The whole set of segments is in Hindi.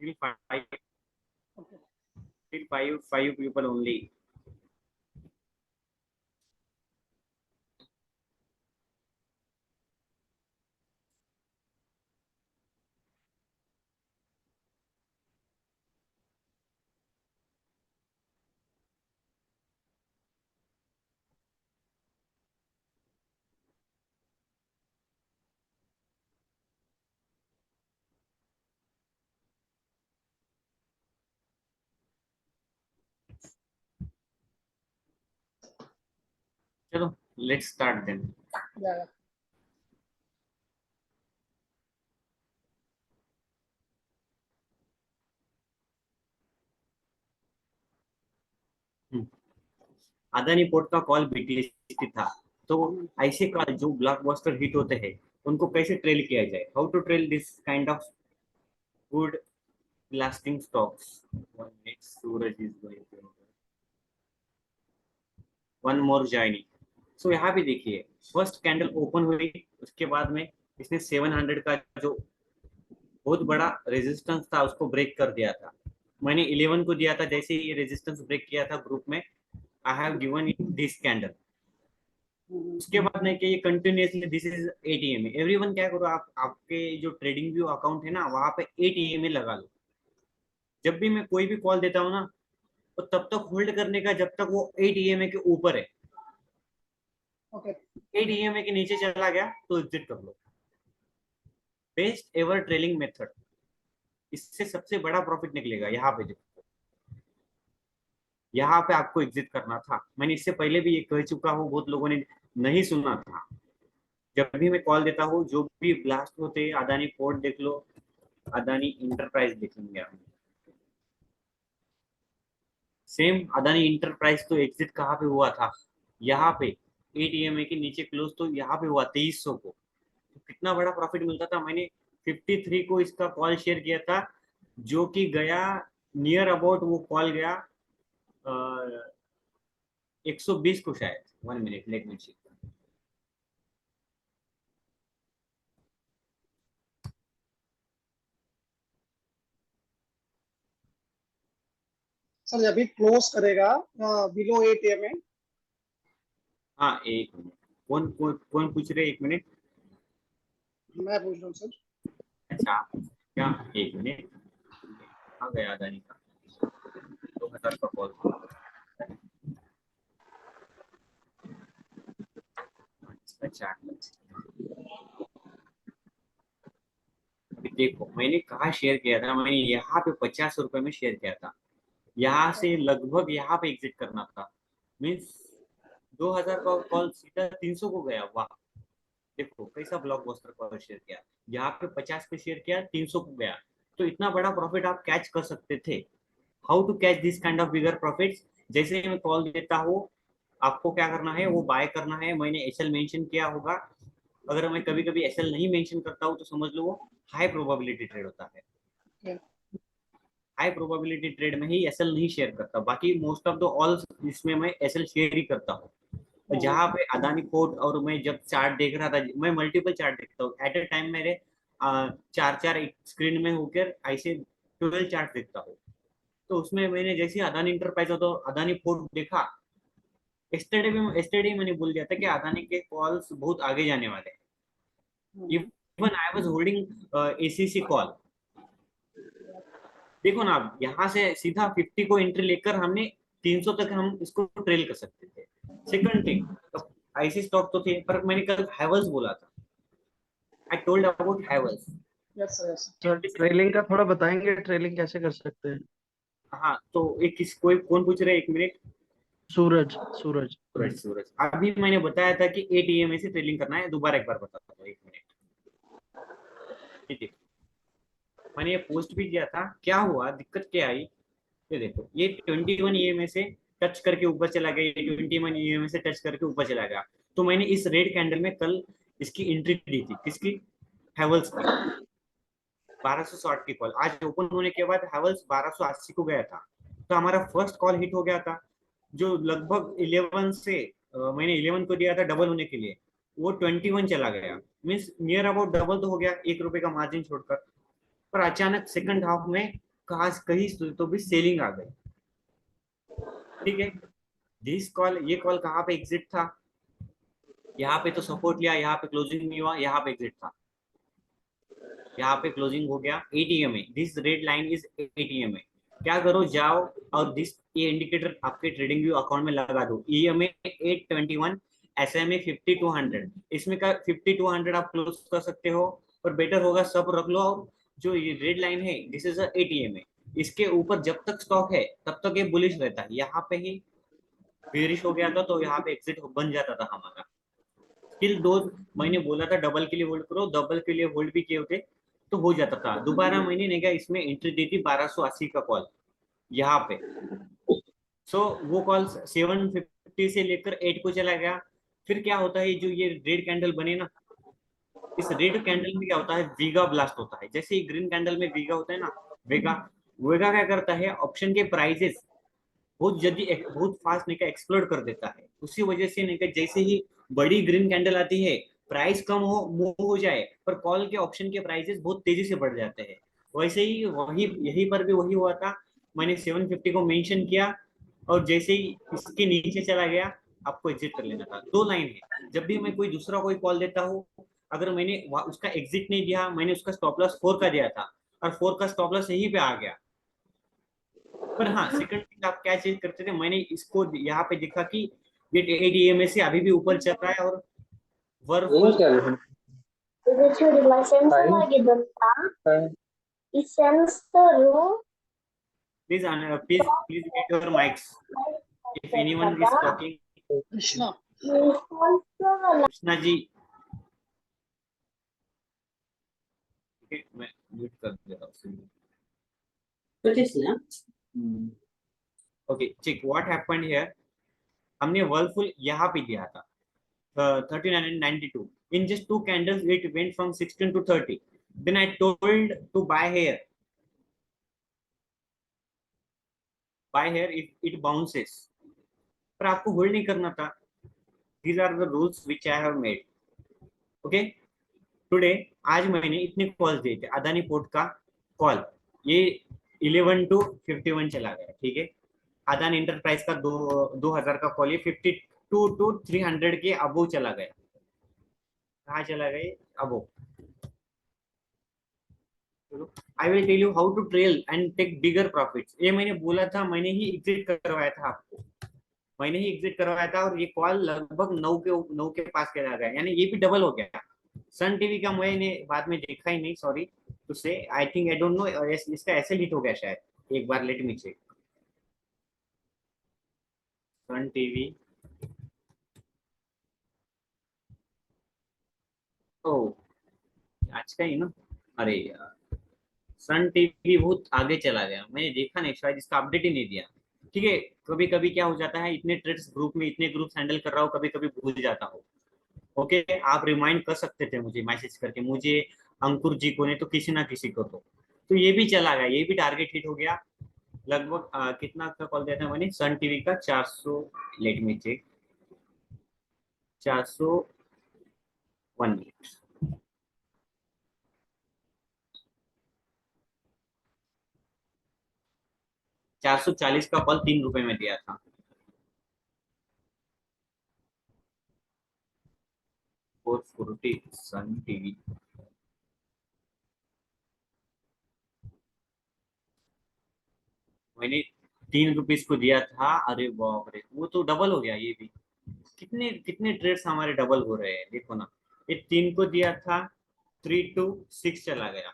Till five, Okay. till five people only. चलो, let's start then. Yeah. Adani port का कॉल बीटीएसटी था। तो ऐसे कॉल जो ब्लॉकबस्टर हिट होते हैं उनको कैसे ट्रेल किया जाए, how to trail this kind of good lasting stocks. One next Suraj is going to one more joining. So यहाँ पे देखिए, फर्स्ट कैंडल ओपन हुई, उसके बाद में इसने 700 का जो बहुत बड़ा रेजिस्टेंस था उसको ब्रेक कर दिया था। मैंने 11 को दिया था, जैसे ये रेजिस्टेंस ब्रेक किया था ग्रुप में, I have given it this candle. उसके बाद में कि ये continuously this is 8 EMA। Everyone क्या करो, आप आपके जो ट्रेडिंग व्यू अकाउंट है ना वहां पे 8 EMA लगा लो। जब भी मैं कोई भी कॉल देता हूँ ना, तो तब तक होल्ड करने का जब तक वो 8 EMA के ऊपर है। Okay. 8 EMA के नीचे चला गया तो एग्जिट कर लो। बेस्ट एवर ट्रेलिंग मेथड, इससे सबसे बड़ा प्रॉफिट निकलेगा। यहाँ पे देखो, यहाँ पे आपको एग्जिट करना था। मैंने इससे पहले भी ये कह चुका हूँ, बहुत लोगों ने नहीं सुना था। जब भी मैं कॉल देता हूँ, जो भी ब्लास्ट होते हैं, अदानी पोर्ट देख लो, अदानी इंटरप्राइज देखेंगे हम। सेम अदानी इंटरप्राइज तो एग्जिट कहाँ पे हुआ था, यहाँ पे 8 EMA के नीचे क्लोज तो यहाँ पे हुआ 2300 को। तो कितना बड़ा प्रॉफिट मिलता था। मैंने 53 को इसका कॉल शेयर किया था, जो कि गया नियर अबाउट, वो कॉल गया 120 को शायद। 1 minute, let me check. Sir अभी क्लोज करेगा बिलो 8 AM। हाँ, एक मिनट। कौन कौन कौन पूछ रहे, एक मिनट। मैं पूछ रहा हूँ सर। अच्छा, क्या, एक मिनट। आ गया अदानी का 2000 का कॉल। अच्छा, अभी देखो मैंने कहा शेयर किया था, मैंने यहाँ पे 50 रुपए में शेयर किया था। यहाँ से लगभग यहाँ पे एग्जिट करना था। मीन्स 2000 का कॉल सीधा 300 को गया। वाह, देखो कैसा ब्लॉकबस्टर कॉल शेयर किया। यहाँ पे 50 पे शेयर किया, 300 को गया। तो इतना बड़ा प्रॉफिट आप कैच कर सकते थे। How to catch this kind of bigger profits? जैसे मैं कॉल देता हूँ, आपको क्या करना है, वो बाय करना है। मैंने एसएल मेंशन किया होगा। अगर मैं कभी कभी एसएल नहीं मेंशन करता हूँ तो समझ लो वो हाई प्रोबेबिलिटी ट्रेड होता है। Yeah. हाई प्रोबेबिलिटी ट्रेड में ही एसएल नहीं शेयर करता, बाकी मोस्ट ऑफ द ऑल इसमें मैं एसएल शेयर ही करता हूँ। जहाँ पे अदानी पोर्ट, और मैं जब चार्ट देख रहा था, मैं मल्टीपल चार्ट देखता हूँ एट ए टाइम। मेरे चार चार एक स्क्रीन में होकर ऐसे 12 चार्ट देखता हूँ। तो उसमें मैंने जैसे अदानी इंटरप्राइज हो तो अदानी पोर्ट देखा। एस्टरडे मैंने बोल दिया था कि अदानी के कॉल्स बहुत आगे जाने वाले हैं। Even I was holding ACC call. देखो ना, आप यहाँ से सीधा 50 को एंट्री लेकर हमने 300 तक हम इसको ट्रेल कर सकते थे। सेकंड थिंग, तो ऐसे स्टॉक तो थे, पर मैंने कल हैवल्स बोला था। I told about Havells. Yes sir, yes sir. Sir trailing का थोड़ा बताएंगे, ट्रेलिंग कैसे कर सकते हैं? हाँ, तो एक किस कोई कौन पूछ रहे हैं, एक मिनट। सूरज सूरज सूरज, सूरज अभी मैंने बताया था कि 8 EMA से ट्रेलिंग करना है। दोबारा एक बार बताता हूँ, एक मिनट। ठीक है, मैंने ये पोस्ट भी किया था। क्या हुआ, दिक्कत क्या आई, ये देखो, ये 21 EMA से टच करके ऊपर चला गया, ये 21 EMA से टच करके ऊपर चला गया। तो मैंने इस रेड कैंडल में कल इसकी एंट्री दी थी, किसकी, हैवल्स की। 1260 की कॉल आज ओपन होने के बाद हैवल्स 1280 को गया था। तो हमारा फर्स्ट कॉल हिट हो गया था, जो लगभग 11 से मैंने 11 को दिया था डबल होने के लिए, वो 21 चला गया। मीन्स नियर अबाउट डबल तो हो गया, 1 रुपए का मार्जिन छोड़कर। पर अचानक सेकंड हाफ में कहीं तो भी सेलिंग आ गई, ठीक है। दिस कॉल, ये कॉल कहाँ पे एग्जिट था, यहाँ पे तो सपोर्ट लिया, यहाँ पे क्लोजिंग नहीं हुआ, यहाँ पे एग्जिट था, यहाँ पे क्लोजिंग हो गया एटीएम में। This red line is ATM में। क्या करो, जाओ और दिस, ये इंडिकेटर आपके ट्रेडिंग व्यू अकाउंट में लगा दो। ईएमए 821, एसएमए 5200, इसमें का 5200 आप क्लोज कर सकते हो, और बेटर होगा सब रख लो। और जो ये रेड लाइन है, दिस इज एटीएम है, इसके ऊपर जब तक स्टॉक है तब तक ये बुलिश रहता है। यहाँ पे ही बेरिश हो गया था तो यहाँ पे एग्जिट बन जाता था हमारा। स्टिल दो, मैंने बोला था डबल के लिए होल्ड करो, डबल के लिए होल्ड भी किए होते तो हो जाता था। दोबारा मैंने नहीं, इसमें एंट्री दी थी 1280 का कॉल यहाँ पे। सो वो कॉल 750 से लेकर 8 को चला गया। फिर क्या होता है, जो ये रेड कैंडल बने ना, इस रेड कैंडल में क्या होता है, वीगा ब्लास्ट होता है। जैसे ही ग्रीन कैंडल में वीगा होता है ना, वेगा, वेगा क्या करता है, ऑप्शन के प्राइजेस बहुत जल्दी बहुत फास्ट नहीं का एक्सप्लोड कर देता है। उसी वजह से नहीं का जैसे ही बड़ी ग्रीन कैंडल आती है, प्राइस कम हो, मूव हो जाए, पर कॉल के ऑप्शन के प्राइसेस बहुत तेजी से बढ़ जाते हैं। वैसे ही वही, यहीं पर भी वही हुआ था। मैंने 750 को मेंशन किया, और जैसे ही इसके नीचे चला गया, आपको एग्जिट कर लेना था। दो लाइन है, जब भी मैं कोई दूसरा कोई कॉल देता हूँ, अगर मैंने उसका एग्जिट नहीं दिया, मैंने उसका स्टॉप लॉस 4 का दिया था, और 4 का स्टॉप लॉस यहीं पे आ गया। पर हाँ, सेकंड थिंग आप क्या चीज करते थे, मैंने इसको यहाँ पे देखा कि ये एडीएमए से अभी भी ऊपर चल रहा है, और वर्फुल। Udah cuy, my sensor lagi bentar. Sensor please please please get your mics, if anyone is talking. Krishna, sensor Krishna ji, ठीक है, मैं म्यूट कर देता हूँ। Okay, check what happened here. हमने वर्लफुल यहाँ पे दिया था 1392, in just two candles it went from 16 to 30. Then I told to buy here if it bounces, पर आपको होल्ड नहीं करना था। These are the rules which I have made. Okay, today आज मैंने इतने कॉल दिए थे, अदानी पोर्ट का कॉल, ये 11 to 51 चला गया, ठीक है। अदानी इंटरप्राइज का 2000 का कॉल, ये 52 to 300 के अबो चला गया। कहाँ चला गए, अबो। I will tell you how to trail and take bigger profits. ये मैंने बोला था, मैंने ही एग्जिट करवाया था आपको, मैंने ही एग्जिट करवाया था, और ये कॉल लगभग 9 के पास चला गया, यानी ये भी डबल हो गया। सन टीवी का मैंने बाद में देखा ही नहीं, सॉरी टू से, I think, I don't know, इसका ऐसे हिट हो गया शायद। एक बार late me check. Sun TV, ओ आज का ही ना, अरे यार, सन टीवी बहुत आगे चला गया, मैंने देखा नहीं, शायद इसका अपडेट ही नहीं दिया। ठीक है, कभी कभी क्या हो जाता है, इतने ट्रेड्स ग्रुप में, इतने ग्रुप हैंडल कर रहा हूँ, कभी कभी भूल जाता हूँ। ओके, आप रिमाइंड कर सकते थे मुझे मैसेज करके, मुझे, अंकुर जी को, नहीं तो किसी ना किसी को। तो ये भी चला गया, ये भी टारगेट हिट हो गया। लगभग कितना का कॉल दिया था मैंने सन टीवी का, 400, लेट मी चेक, 401 मिनट, 440 का कॉल 3 रुपए में दिया था। 440 सन टीवी, मैंने 3 रुपीज को दिया था। अरे बाप रे, वो तो डबल हो गया ये भी। कितने कितने ट्रेड्स हमारे डबल हो रहे हैं, देखो ना। ये 3 को दिया था, 3 to 6 चला गया,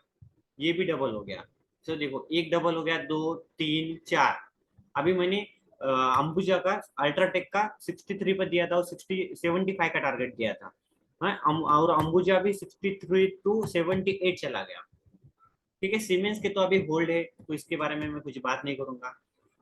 ये भी डबल हो गया। तो देखो, एक डबल हो गया, 2, 3, 4। अभी मैंने अंबुजा का, अल्ट्राटेक का 63 पर दिया था, और 75 का टारगेट दिया था। हाँ, और अंबुजा भी 63 to 78 चला गया। ठीक है, सीमेंस के तो अभी होल्ड है, तो इसके बारे में मैं कुछ बात नहीं करूंगा।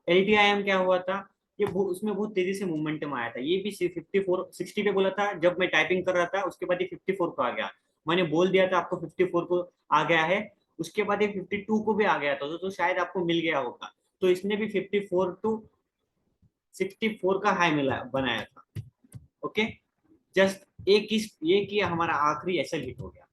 एलटीआईएम क्या हुआ था, ये उसमें बहुत तेजी से मूवमेंटम आया था, ये भी 54 60 पे बोला था, जब मैं टाइपिंग कर रहा था उसके बाद ये 54 को आ गया। मैंने बोल दिया था आपको 54 को आ गया है, उसके बाद ये 52 को भी आ गया था, तो शायद आपको मिल गया होगा। तो इसने भी 54 to 64 का हाई मिला बनाया था। ओके, जस्ट एक ही हमारा आखिरी एसएल हिट हो गया।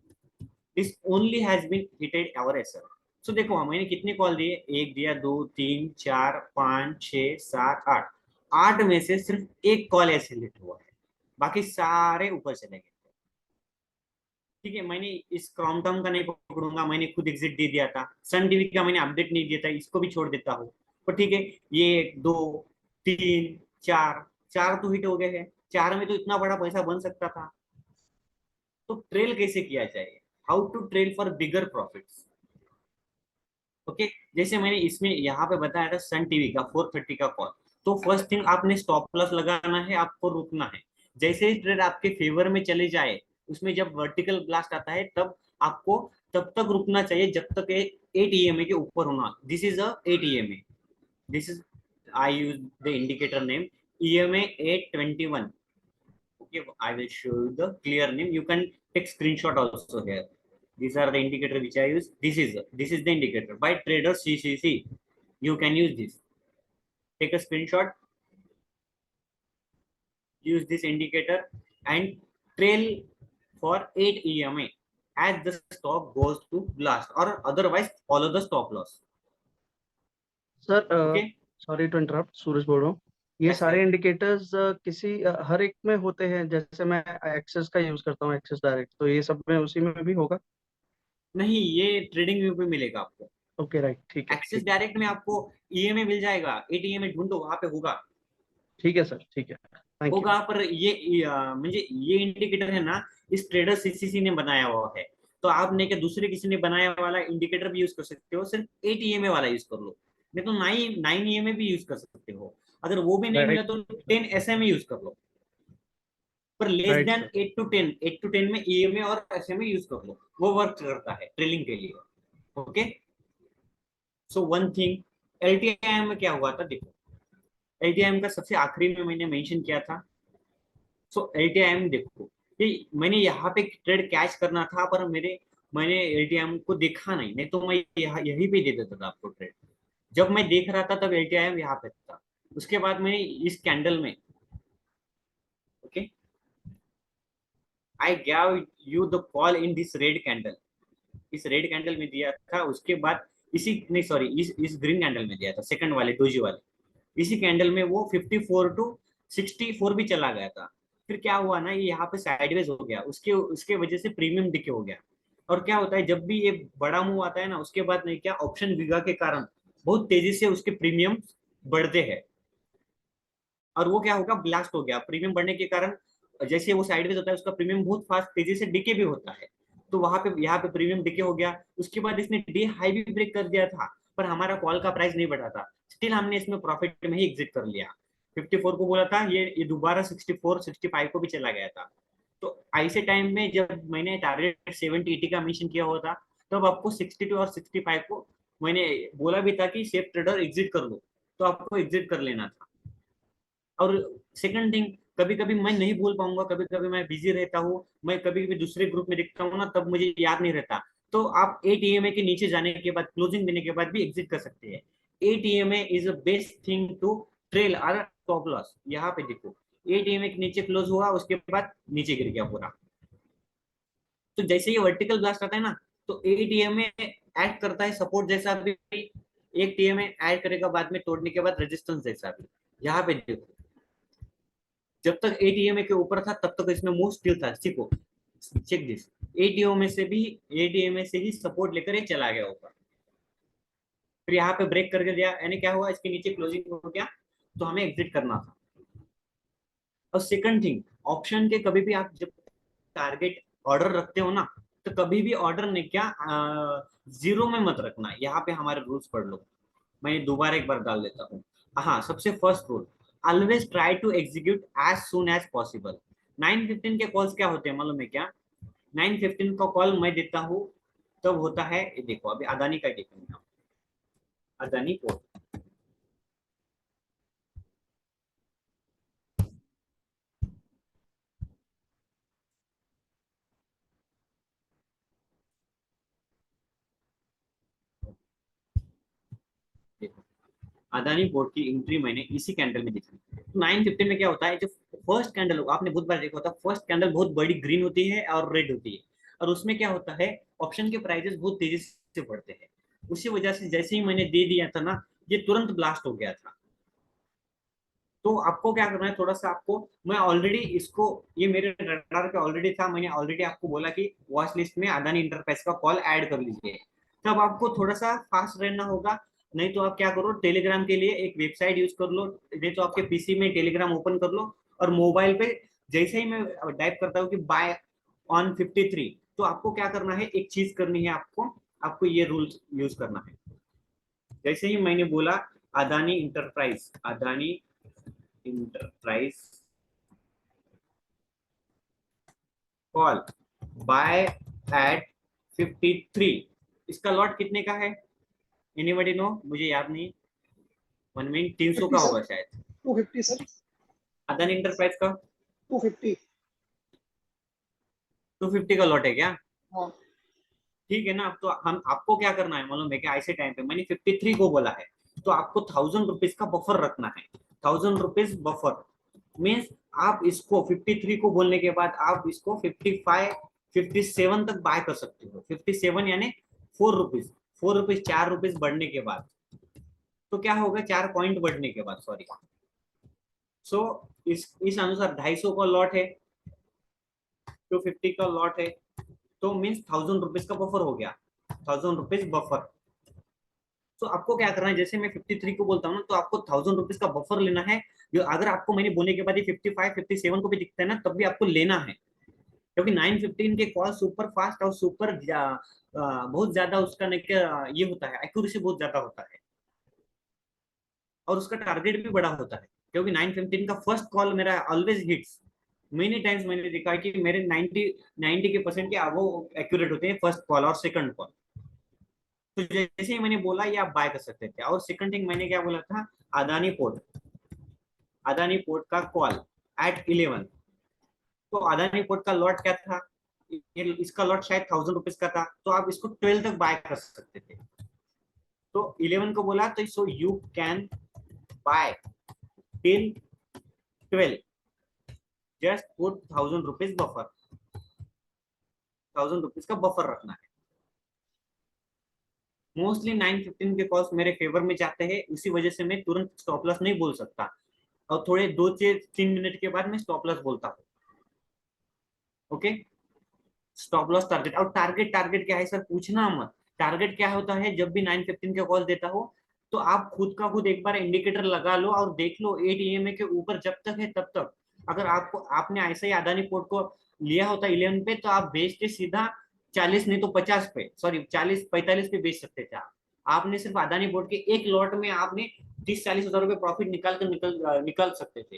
This only has been hitted our SL. So देखो मैंने कितने कॉल दिए, एक दिया, 2 3 4 5 6 7 8, 8 में से सिर्फ एक कॉल ऐसे हिट हुआ है, बाकी सारे ऊपर चले गए। ठीक है, मैंने इस क्रॉम्पटन का नहीं पकड़ूंगा, मैंने खुद एग्जिट दे दिया था। सन टीवी का मैंने अपडेट नहीं दिया था, इसको भी छोड़ देता हूँ। पर ठीक है, ये 1 2 3 4, 4 तो हिट हो गए हैं, 4 में तो इतना बड़ा पैसा बन सकता था। तो ट्रेल कैसे किया जाए, how to trail for bigger profits. Okay, जैसे मैंने इसमें यहाँ पे बताया था सन टीवी का 4:30 का कॉल। तो फर्स्ट थिंग आपने स्टॉप लॉस लगाना है, आपको रुकना है। जैसे ही ट्रेड आपके फेवर में चले जाए, उसमें जब वर्टिकल ब्लास्ट आता है तब आपको तब तक रुकना चाहिए जब तक 8 EMA के ऊपर होना। This is a 8 EMA, this is, I use the indicator name EMA 821. Okay, I will show you the clear name. You can take screenshot also here. These are the indicator which I use. This is the indicator by trader CCC. You can use this. Take a screenshot. Use this indicator and trail for 8 EMA as the stock goes to blast, or otherwise follow the stop loss. Sir Okay. Sorry to interrupt, Suraj बोल रहा हूँ। ये Yes, सारे sir. इंडिकेटर्स किसी हर एक में होते हैं? जैसे मैं एक्सेस का यूज करता हूँ, एक्सेस डायरेक्ट, तो ये सब में उसी में भी होगा? नहीं, ये ट्रेडिंग व्यू पे मिलेगा आपको। ओके राइट, ठीक है एक्सिस ठीक है डायरेक्ट में आपको EMA मिल जाएगा, 8 EMA ढूंढो, वहां पे होगा। ठीक है सर, ठीक है, थैंक यू। होगा, पर ये म्हणजे ये इंडिकेटर है ना, इस ट्रेडर सीसीसी ने बनाया हुआ है। तो आप नहीं, क्या दूसरे किसी ने बनाया वाला इंडिकेटर भी यूज कर सकते हो, सिर्फ 8 EMA वाला यूज कर लो। नहीं तो 9 EMA भी यूज कर सकते हो। अगर वो भी नहीं मिला राइट तो 10 SMA यूज कर लो। पर less right then sir. 8 to 10 में EMA और SMA यूज कर लो, वो वर्क करता है ट्रेलिंग के लिए। Okay, so one thing, LTI में क्या हुआ था देखो। LTI का सबसे आखिरी में मैंने मेंशन किया था। सो LTI देखो, कि मैंने यहाँ पे ट्रेड कैच करना था, पर मैंने LTI को देखा नहीं तो मैं यहीं पे दे देता था आपको ट्रेड। जब मैं देख रहा था तब LTI यहाँ पे था। उसके बाद मैंने इस कैंडल में, okay, I gave you the call in this red candle. इस रेड कैंडल में दिया था, उसके बाद इसी नहीं सॉरी इस ग्रीन कैंडल में दिया था, सेकंड वाले डोजी वाले। इसी कैंडल में वो 54 to 64 भी चला गया था। फिर क्या हुआ ना, ये यहाँ पे साइडवेज हो गया, उसके उसके वजह से प्रीमियम डिके हो गया। और क्या होता है, जब भी ये बड़ा मूव आता है ना, उसके बाद नहीं क्या, ऑप्शन वीगा के कारण बहुत तेजी से उसके प्रीमियम बढ़ते हैं। और वो क्या होगा, ब्लास्ट हो गया प्रीमियम बढ़ने के कारण। जैसे वो साइडवेज होता है, उसका प्रीमियम बहुत फास्ट तेजी से डिके भी होता है। तो वहां पे यहाँ पे प्रीमियम डिके हो गया। उसके बाद इसने डे हाई भी ब्रेक कर दिया था, पर हमारा कॉल का प्राइस नहीं बढ़ा था। स्टिल हमने इसमें प्रॉफिट में ही एग्जिट कर लिया। 54 को बोला था, ये दोबारा 64 65 को भी चला गया था। तो ऐसे टाइम में जब मैंने टारगेट 70 80 का मेंशन किया हुआ था, तब आपको 62 और 65 को मैंने बोला भी था कि सेफ ट्रेडर एग्जिट कर लो, तो आपको एग्जिट कर लेना था। और सेकंड थिंग, कभी कभी मैं नहीं बोल पाऊंगा, कभी कभी मैं बिजी रहता हूँ, मैं कभी कभी दूसरे ग्रुप में देखता हूँ ना, तब मुझे याद नहीं रहता। तो आप 8 EMA के नीचे जाने के बाद, क्लोजिंग देने के बाद भी एग्जिट कर सकते हैं। 8 EMA is a best thing to trail और स्टॉप लॉस। यहाँ पे देखो, 8 EMA के नीचे क्लोज हुआ, उसके बाद नीचे गिर गया पूरा। तो जैसे ये वर्टिकल ब्लास्ट आता है ना, तो 8 EMA ऐड करता है सपोर्ट जैसा भी, 8 EMA ऐड करेगा बाद में तोड़ने के बाद रेजिस्टेंस जैसा भी। यहाँ पे देखो, जब तक 8 EMA के ऊपर था तब तक इसमें मूव स्टिल था। सीखो, चेक दिस, 8 EMA से भी 8 EMA से ही सपोर्ट लेकर ये चला गया ऊपर। फिर यहाँ पे ब्रेक करके दिया, यानी क्या हुआ, इसके नीचे क्लोजिंग हो गया, तो हमें एग्जिट करना था। और सेकंड थिंग, ऑप्शन के कभी भी आप जब टारगेट ऑर्डर रखते हो ना, तो कभी भी ऑर्डर ने क्या जीरो में मत रखना। यहाँ पे हमारे रूल्स पढ़ लो, मैं दोबारा एक बार डाल देता हूँ। हाँ, सबसे first rule, always try to execute as soon as possible. 9:15 के कॉल्स क्या होते हैं मालूम है क्या? 9:15 का कॉल मैं देता हूँ तब होता है, ये देखो अभी अदानी का देखो, अदानी पोर्ट, देखो अदानी पोर्ट की एंट्री मैंने इसी कैंडल में देखी। तो 9:15 में क्या होता है, जो फर्स्ट कैंडल आपने बहुत बार देखा होता, फर्स्ट कैंडल बहुत बड़ी ग्रीन होती है और रेड होती है, और उसमें क्या होता है, ऑप्शन के प्राइसेस बहुत तेजी से बढ़ते हैं। उसी वजह से जैसे ही मैंने दे दिया था ना, ये तुरंत ब्लास्ट हो गया था। तो आपको क्या करना है, थोड़ा सा आपको, मैं ऑलरेडी इसको, ये मेरे रडार पे ऑलरेडी था, मैंने ऑलरेडी आपको बोला कि वॉच लिस्ट में अदानी इंटरप्राइज का कॉल ऐड कर लीजिए। तब आपको थोड़ा सा फास्ट रहना होगा। नहीं तो आप क्या करो, टेलीग्राम के लिए एक वेबसाइट यूज कर लो, नहीं तो आपके पीसी में टेलीग्राम ओपन कर लो, और मोबाइल पे जैसे ही मैं टाइप करता हूँ कि बाय ऑन 53, तो आपको क्या करना है, एक चीज करनी है आपको, आपको ये रूल यूज करना है। जैसे ही मैंने बोला Adani enterprise, Adani enterprise call buy at 53, इसका लॉट कितने का है, एनीबॉडी नो, मुझे याद नहीं, 1 मिनट 300 का 50 होगा सर, शायद, 250 सर, अदानी इंटरप्राइज का 250। 250 का लॉट है क्या? हाँ ठीक है ना। अब तो हम, आपको क्या करना है मालूम है कि ऐसे टाइम पे मैंने 53 को बोला है, तो आपको 1000 रुपीज का बफर रखना है। 1000 रुपीज बफर मीन्स आप इसको 53 को बोलने के बाद आप इसको 55 57 तक बाय कर सकते हो। 57 यानी 4 रुपीज, 4 रुपीज, 4 रुपीज बढ़ने के बाद, तो क्या होगा, 4 पॉइंट बढ़ने के बाद, सॉरी। सो इस अनुसार 250 का लॉट है, 250 का लॉट है, तो मीन्स 1000 रुपीज का बफर हो गया, 1000 रुपीज बफर। तो आपको क्या करना है, जैसे मैं 53 को बोलता हूँ ना, तो आपको 1000 रुपीज का बफर लेना है। जो अगर आपको मैंने बोलने के बाद ये 55 57 को भी दिखता है ना, तब भी आपको लेना है, क्योंकि 915 के कॉल सुपर फास्ट और सुपर बहुत ज्यादा उसका ये होता है, एक्यूरेसी बहुत ज्यादा होता है, और उसका टारगेट भी बड़ा होता है, क्योंकि 915 का फर्स्ट कॉल मेरा ऑलवेज हिट्स। मेनी टाइम्स मैंने देखा है कि मेरे 90 के परसेंट के वो एक्यूरेट होते हैं, फर्स्ट कॉल और सेकंड कॉल। तो जैसे ही मैंने बोला ये आप बाय कर सकते थे। और सेकंड थिंग मैंने क्या बोला था, अदानी पोर्ट, अदानी पोर्ट का कॉल एट 11, तो अदानी पोर्ट का लॉट क्या था, इसका लॉट शायद 1000 रुपीज का था, तो आप इसको 12 तक बाय कर सकते थे। तो 11 को बोला, तो so you can buy till 12, just put 1000 rupees buffer, 1000 rupees का बफर रखना है। मोस्टली 915 के कॉल्स मेरे फेवर में जाते हैं, उसी वजह से मैं तुरंत स्टॉप लॉस नहीं बोल सकता, और थोड़े 2 से 3 मिनट के बाद मैं स्टॉप लॉस बोलता हूँ। ओके, स्टॉप लॉस टारगेट, और टारगेट, टारगेट क्या है सर पूछना मत। टारगेट क्या होता है, जब भी 915 के कॉल देता हो, तो आप खुद का खुद एक बार इंडिकेटर लगा लो और देख लो 8 EMA के ऊपर जब तक है तब तक। अगर आपको, आपने ऐसे ही अदानी पोर्ट को लिया होता 11 पे, तो आप बेचते सीधा 40 नहीं तो 50 पे, सॉरी 40 45 पे बेच सकते थे आप। आपने सिर्फ अदानी पोर्ट के एक लॉट में आपने 30-40 हजार रुपए प्रॉफिट निकाल कर निकल सकते थे।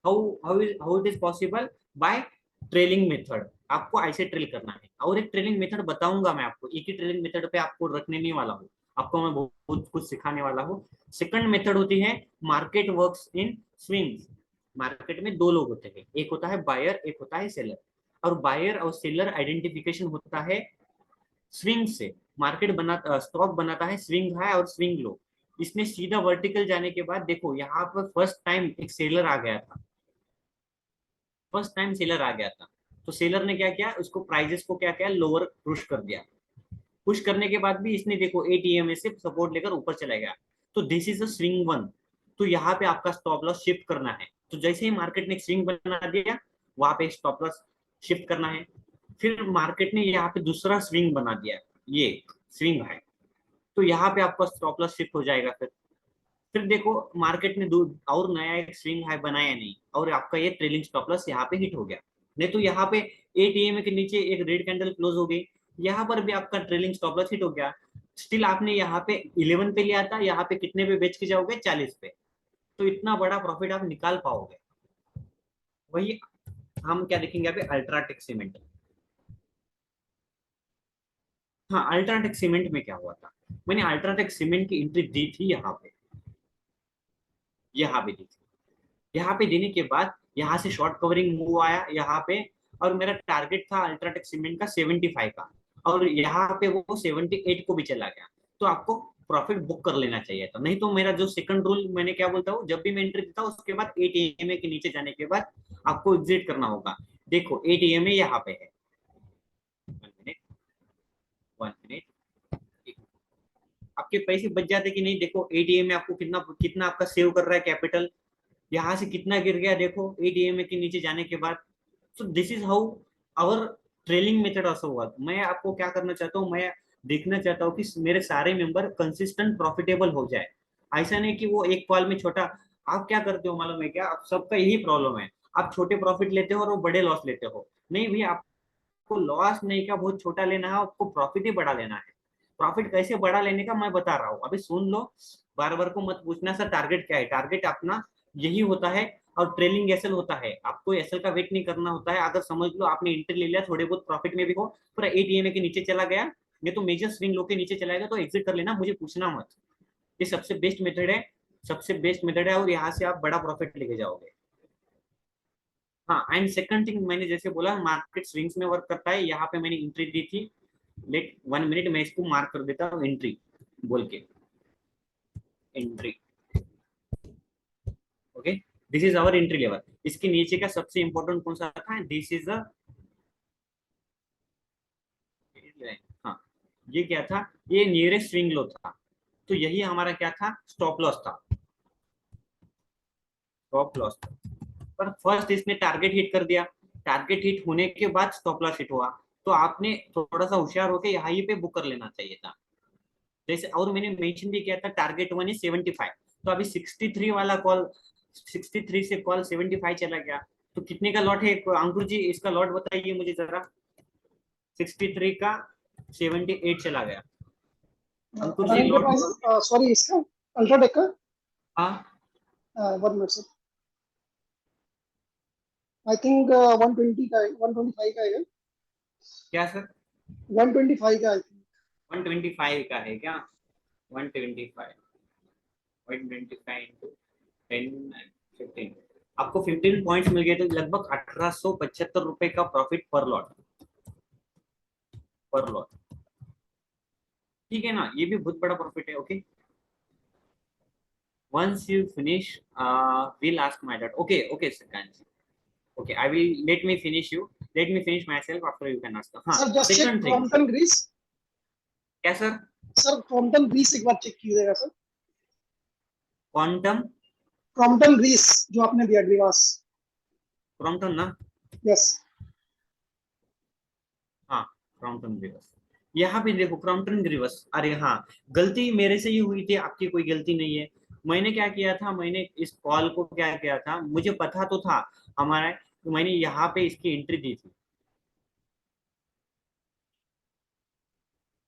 How it is possible, by trailing method. आपको ऐसे ट्रेल करना है, और एक ट्रेलिंग मेथड बताऊंगा मैं आपको, एक ही ट्रेलिंग मेथड पे आपको रखने नहीं वाला हूँ, आपको मैं बहुत कुछ सिखाने वाला हूँ। सेकंड मेथड होती है मार्केट वर्क्स इन स्विंग्स। मार्केट में 2 लोग होते हैं, एक होता है बायर, एक होता है सेलर, और बायर और सेलर आइडेंटिफिकेशन होता है स्विंग से। मार्केट बना, स्टॉक बनाता है स्विंग हाई और स्विंग लो। इसमें सीधा वर्टिकल जाने के बाद देखो यहाँ पर फर्स्ट टाइम एक सेलर आ गया था, फर्स्ट टाइम सेलर आ गया था, तो सेलर ने क्या किया, उसको प्राइजेस को क्या किया, लोअर पुश कर दिया। पुश करने के बाद भी इसने देखो 8 EMA से सपोर्ट लेकर ऊपर चला गया, तो this is a swing one. तो यहाँ पे आपका स्टॉप लॉस शिफ्ट करना है। तो जैसे ही मार्केट ने स्विंग बना दिया, वहां पे स्टॉप लॉस शिफ्ट करना है। फिर मार्केट ने यहाँ पे दूसरा स्विंग बना दिया, ये स्विंग है, तो यहाँ पे आपका स्टॉप लॉस शिफ्ट हो जाएगा। फिर देखो मार्केट ने और नया एक स्विंग हाई बनाया नहीं, और आपका ये ट्रेलिंग स्टॉप लॉस यहाँ पे हिट हो गया। नहीं तो यहाँ पे 8 EMA के नीचे एक रेड कैंडल क्लोज हो गई, यहाँ पर भी आपका ट्रेलिंग स्टॉप लॉस हिट हो गया। स्टिल आपने यहाँ पे 11 पे लिया था, यहाँ पे कितने पे बेच के जाओगे, 40 पे, तो इतना बड़ा प्रॉफिट आप निकाल पाओगे। वही हम क्या देखेंगे यहाँ पे, अल्ट्राटेक सीमेंट। हाँ, अल्ट्राटेक सीमेंट में क्या हुआ था, मैंने अल्ट्राटेक सीमेंट की एंट्री दी थी यहाँ पे, यहाँ पे दी थी। यहाँ पे देने के बाद यहाँ से शॉर्ट कवरिंग मूव आया यहाँ पे, और मेरा टारगेट था अल्ट्राटेक सीमेंट का 75 का, और यहाँ पे वो 78 को भी चला गया, तो आपको प्रॉफिट बुक कर लेना चाहिए था। नहीं तो मेरा जो सेकंड रूल मैंने क्या बोलता हूँ, जब भी मैं एंट्री देता हूँ उसके बाद 8 EMA के नीचे जाने के बाद आपको एग्जिट करना होगा। देखो 8 EMA यहाँ पे है, 1 मिनट, 1 मिनट, आपके पैसे बच जाते कि नहीं। देखो एटीएम में आपको कितना कितना आपका सेव कर रहा है कैपिटल, यहाँ से कितना गिर गया देखो एटीएम के नीचे जाने के बाद। So this is how our trailing method also work. मैं आपको क्या करना चाहता हूँ, मैं देखना चाहता हूँ कि मेरे सारे मेंबर कंसिस्टेंट प्रॉफिटेबल हो जाए। ऐसा नहीं कि वो एक कॉल में छोटा। आप क्या करते हो मालूम है क्या, आप सबका यही प्रॉब्लम है, आप छोटे प्रॉफिट लेते हो और वो बड़े लॉस लेते हो। नहीं भैया, आपको लॉस नहीं का बहुत छोटा लेना है, आपको प्रॉफिट ही बड़ा लेना है। प्रॉफिट कैसे बड़ा लेने का मैं बता रहा हूँ, अभी सुन लो। बार बार को मत पूछना सर टारगेट क्या है, टारगेट अपना यही होता है। और ट्रेलिंग एसएल होता है, आपको एसएल का वेट नहीं करना होता है। अगर समझ लो आपने एंट्री ले लिया, थोड़े बहुत प्रॉफिट में भी हो, पूरा एटीएम के नीचे चला गया, नहीं तो मेजर स्विंग लो के नीचे चला गया, तो एग्जिट कर लेना, मुझे पूछना मत। ये सबसे बेस्ट मेथड है, सबसे बेस्ट मेथड है, और यहाँ से आप बड़ा प्रॉफिट लेके जाओगे। हाँ, एंड सेकंड थिंग, मैंने जैसे बोला मार्केट स्विंग्स में वर्क करता है। यहाँ पे मैंने एंट्री दी थी, लेट 1 मिनट मैं इसको मार्क कर देता हूँ एंट्री बोल के, entry. Okay, this is our entry level. इसके नीचे का सबसे इंपॉर्टेंट कौन सा था, दिस इज द, हाँ ये क्या था, ये नियरेस्ट स्विंग लो था, तो यही हमारा क्या था, स्टॉप लॉस था, स्टॉप लॉस था। पर फर्स्ट इसने टारगेट हिट कर दिया, टारगेट हिट होने के बाद स्टॉप लॉस हिट हुआ, तो आपने थोड़ा सा होशियार होकर यहाँ पे बुक कर लेना चाहिए था। जैसे और मैंने मेंशन भी किया था टारगेट 1 is 75, तो अभी 63 वाला कॉल, 63 से कॉल 75 चला गया, तो कितने का लॉट है अंकुर जी, इसका लॉट बताइए मुझे जरा। 63 का 78 चला गया, अंकुर जी लॉट। सॉरी, इसका अल्ट्राटेक का हाँ 1 मिनट सर। आई थिंक 120 का है, 125 का है, क्या सर, 125 का आई थिंक। 125 का है क्या, 125, 125 into 10 15, आपको 15 पॉइंट्स मिल गए, तो लगभग 1875 रुपए का प्रॉफिट पर लॉट, पर लॉट। ठीक है ना, ये भी बहुत बड़ा प्रॉफिट है। Okay, once you finish, we'll ask my dad. Okay seconds, okay, I will, let me finish myself, after you can ask. हाँ, sir just check second thing, Crompton Greaves. क्या सर, सर क्रॉम्पटन ग्रीस एक बार चेक कीजिएगा सर। क्वांटम क्रॉम्पटन ग्रीस जो आपने दिया ग्रीवास। क्रॉम्पटन ना, यस। हाँ क्रॉम्पटन ग्रीवस, यहाँ पे देखो क्रॉम्पटन ग्रीवस। अरे हाँ, गलती मेरे से ही हुई थी, आपकी कोई गलती नहीं है। मैंने क्या किया था, मैंने इस कॉल को क्या किया था, मुझे पता तो था हमारा, तो मैंने यहाँ पे इसकी एंट्री दी थी।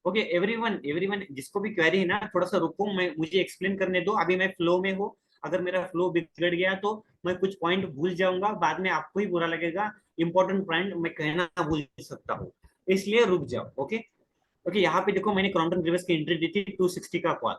ओके एवरीवन, जिसको भी क्वेरी है ना, थोड़ा सा रुको, मैं मुझे एक्सप्लेन करने दो, अभी मैं फ्लो में हूँ। अगर मेरा फ्लो बिगड़ गया तो मैं कुछ पॉइंट भूल जाऊंगा, बाद में आपको ही बुरा लगेगा, इंपॉर्टेंट पॉइंट मैं कहना भूल सकता हूँ, इसलिए रुक जाओ। ओके ओके, यहाँ पे देखो मैंने क्रॉम्पटन ग्रीवस की एंट्री दी थी 260 का कॉल।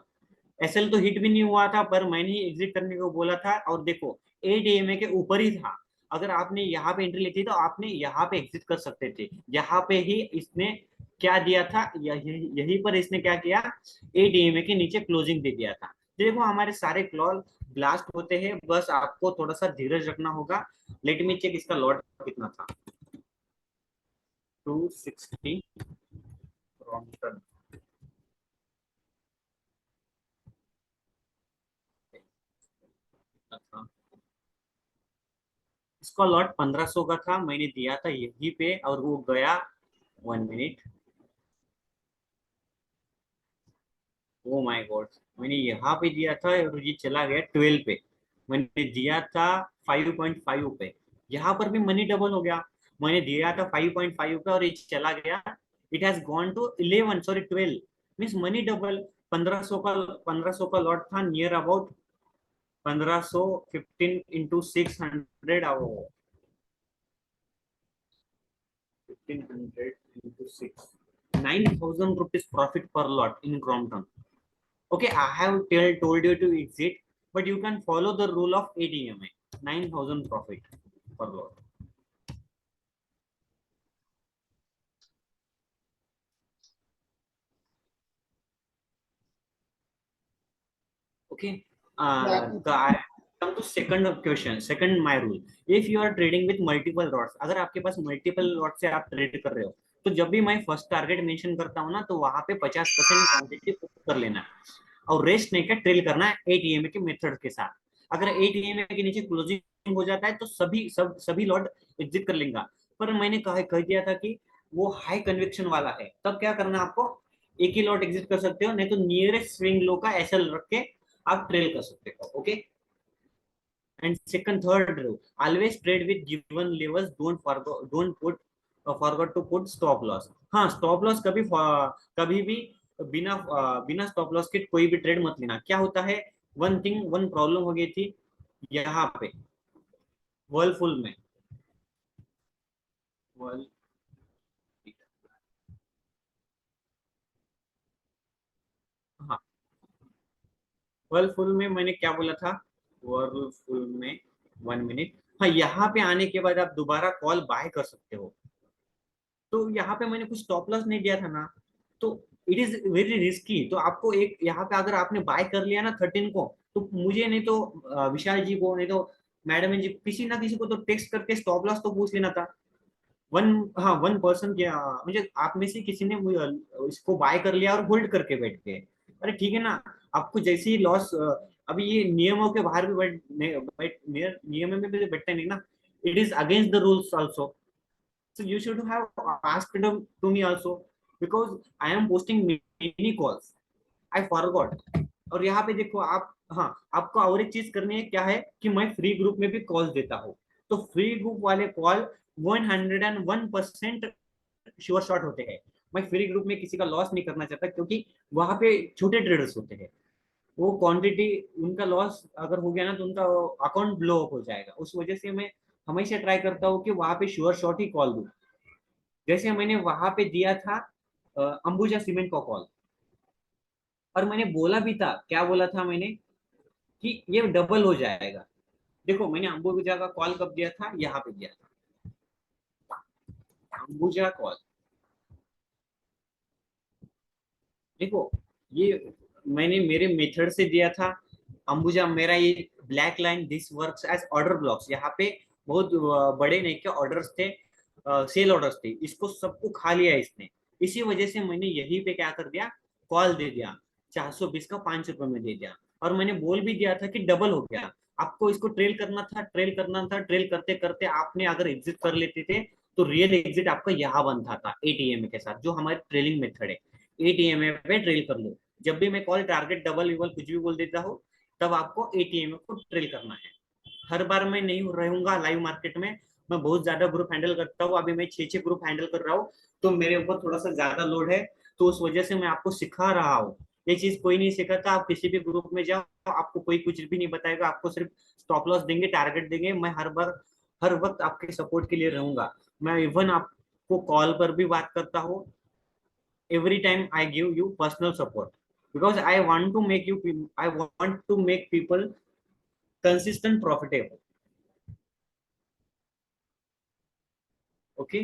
एसएल तो हिट भी नहीं हुआ था, पर मैंने ही एग्जिट करने को बोला था, और देखो एडीएमए के ऊपर ही था। अगर आपने यहाँ पे एंट्री ली थी तो आपने यहाँ पे एग्जिट कर सकते थे। यहाँ पे ही इसने क्या दिया था, यहीं पर इसने क्या किया, एडीएमए के नीचे क्लोजिंग दे दिया था। देखो हमारे सारे क्लॉल ब्लास्ट होते हैं, बस आपको थोड़ा सा धीरज रखना होगा। लेट मी चेक इसका लॉट कितना था, 260 क्रॉम्पटन, अच्छा इसका लॉट 1500 का था, मैंने दिया था यहीं पे, और वो गया 1 मिनट, ओ माय गॉड, मैंने यहाँ पे दिया था और ये चला गया 12 पे। मैंने दिया था 5.5 पे, यहाँ पर भी मनी डबल हो गया। मैंने दिया था 5.5 पे और ये चला गया, it has gone to 11, sorry 12, means money double. 1500 का लॉट था, near about 1500, 15 into 600, 1500 into 6, 9,000 rupees profit per lot in Crompton. Okay, I have told you to exit, but you can follow the rule of ADMA. 9,000 profit per lot. Okay. Come to second question. Second my rule. If you are trading with multiple lots, अगर आपके पास multiple lots से आप ट्रेड कर रहे हो, तो जब भी मैं फर्स्ट टारगेट मेंशन करता हूँ ना, तो वहां पे 50% क्वांटिटी कर लेना है और रेस्ट नहीं क्या ट्रेल करना है 8 EMA के मेथड के साथ। अगर 8 EMA के नीचे क्लोजिंग हो जाता है तो सभी लॉट एग्जिट कर लेंगे। पर मैंने कह दिया था कि वो हाई कन्विक्शन वाला है, तब क्या करना है आपको, एक ही लॉट एग्जिट कर सकते हो, नहीं तो नियरेस्ट स्विंग लो का एसएल रख के आप ट्रेल कर सकते हो। Okay, and second third row, always trade with given levels, don't forget to put stop loss। हाँ, स्टॉप लॉस कभी भी बिना स्टॉप लॉस के कोई भी ट्रेड मत लेना। क्या होता है, वन प्रॉब्लम हो गई थी यहाँ पे वर्लफुल में। वर्ल हाँ, वर्लफुल में मैंने क्या बोला था, वर्लफुल में 1 मिनट। हाँ, यहाँ पे आने के बाद आप दोबारा कॉल बाय कर सकते हो। तो यहाँ पे मैंने कुछ स्टॉप लॉस नहीं दिया था ना, तो इट इज वेरी रिस्की। तो आपको एक यहाँ पे अगर आपने बाय कर लिया ना 13 को, तो मुझे नहीं तो विशाल जी को, नहीं तो मैडम जी, किसी ना किसी को तो टेक्स्ट करके स्टॉप लॉस तो पूछ लेना था। हाँ, 1 पर्सन क्या, मुझे आप में से किसी ने इसको बाय कर लिया और होल्ड करके बैठ गए। अरे ठीक है ना, आपको जैसे ही लॉस, अभी ये नियमों के बाहर भी नियम में भी बैठते नहीं ना, it is against the rules also. So you should have asked them to me also, because I am posting many calls. I forgot। और यहाँ पे देखो आप, हाँ, आपको और एक चीज करनी है, क्या है कि मैं फ्री ग्रुप में भी कॉल देता हूँ। तो फ्री ग्रुप वाले कॉल 101% श्योर शॉट होते हैं। मैं फ्री ग्रुप में किसी का लॉस नहीं करना चाहता, क्योंकि वहां पे छोटे ट्रेडर्स होते हैं, वो क्वांटिटी उनका लॉस अगर हो गया ना तो उनका अकाउंट ब्लो अप हो जाएगा। उस वजह से मैं हमेशा ट्राई करता हूँ कि वहां पे श्योर शॉट ही कॉल दूं। जैसे मैंने वहां पे दिया था अंबुजा सीमेंट का कॉल, और मैंने बोला भी था, क्या बोला था मैंने, कि ये डबल हो जाएगा। देखो मैंने अंबुजा का कॉल कब दिया था, यहाँ पे दिया था अंबुजा कॉल। देखो ये मैंने मेरे मेथड से दिया था अंबुजा। मेरा ये black line this works as order blocks, यहाँ पे बहुत बड़े नहीं के ऑर्डर्स थे, सेल ऑर्डर्स थे, इसको सबको खा लिया इसने। इसी वजह से मैंने यही पे क्या कर दिया, कॉल दे दिया, 420 का 5 रुपए में दे दिया। और मैंने बोल भी दिया था कि डबल हो गया, आपको इसको ट्रेल करना था, ट्रेल करना था। ट्रेल करते करते आपने अगर एग्जिट कर लेते थे तो रियल एग्जिट आपका यहाँ बनता था 8 EMA के साथ, जो हमारी ट्रेलिंग मेथड है। 8 EMA पे ट्रेल कर लो। जब भी मैं कॉल टारगेट डबल विबल कुछ भी बोल देता हूँ, तब आपको 8 EMA को ट्रेल करना है। हर बार मैं नहीं रहूंगा लाइव मार्केट में, मैं बहुत ज्यादा ग्रुप हैंडल करता हूँ। अभी मैं 6 ग्रुप हैंडल कर रहा हूँ, तो मेरे ऊपर थोड़ा सा ज्यादा लोड है, तो उस वजह से मैं आपको सिखा रहा हूँ। ये चीज कोई नहीं सिखाता। आप किसी भी ग्रुप में जाओ, आपको कोई कुछ भी नहीं बताएगा, आपको सिर्फ स्टॉप लॉस देंगे, टारगेट देंगे। मैं हर वक्त आपके सपोर्ट के लिए रहूंगा। मैं इवन आपको कॉल पर भी बात करता हूँ। every time I give you personal support, because I want to make people consistent profitable। Okay,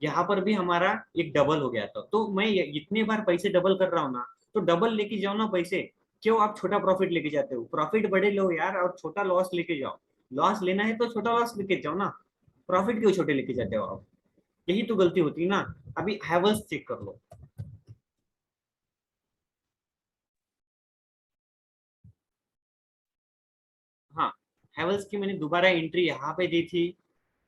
यहाँ पर भी हमारा एक डबल हो गया था। तो मैं इतने बार पैसे डबल कर रहा हूँ ना, तो डबल लेके जाओ ना पैसे। क्यों आप छोटा प्रॉफिट लेके जाते हो, प्रॉफिट बड़े लो यार, और छोटा लॉस लेके जाओ। लॉस लेना है तो छोटा लॉस लेके जाओ ना, प्रॉफिट क्यों छोटे लेके जाते हो आप। यही तो गलती होती है ना। अभी हैवल्स चेक कर लो। हाँ, हैवल्स की मैंने दोबारा एंट्री यहाँ पे दी थी।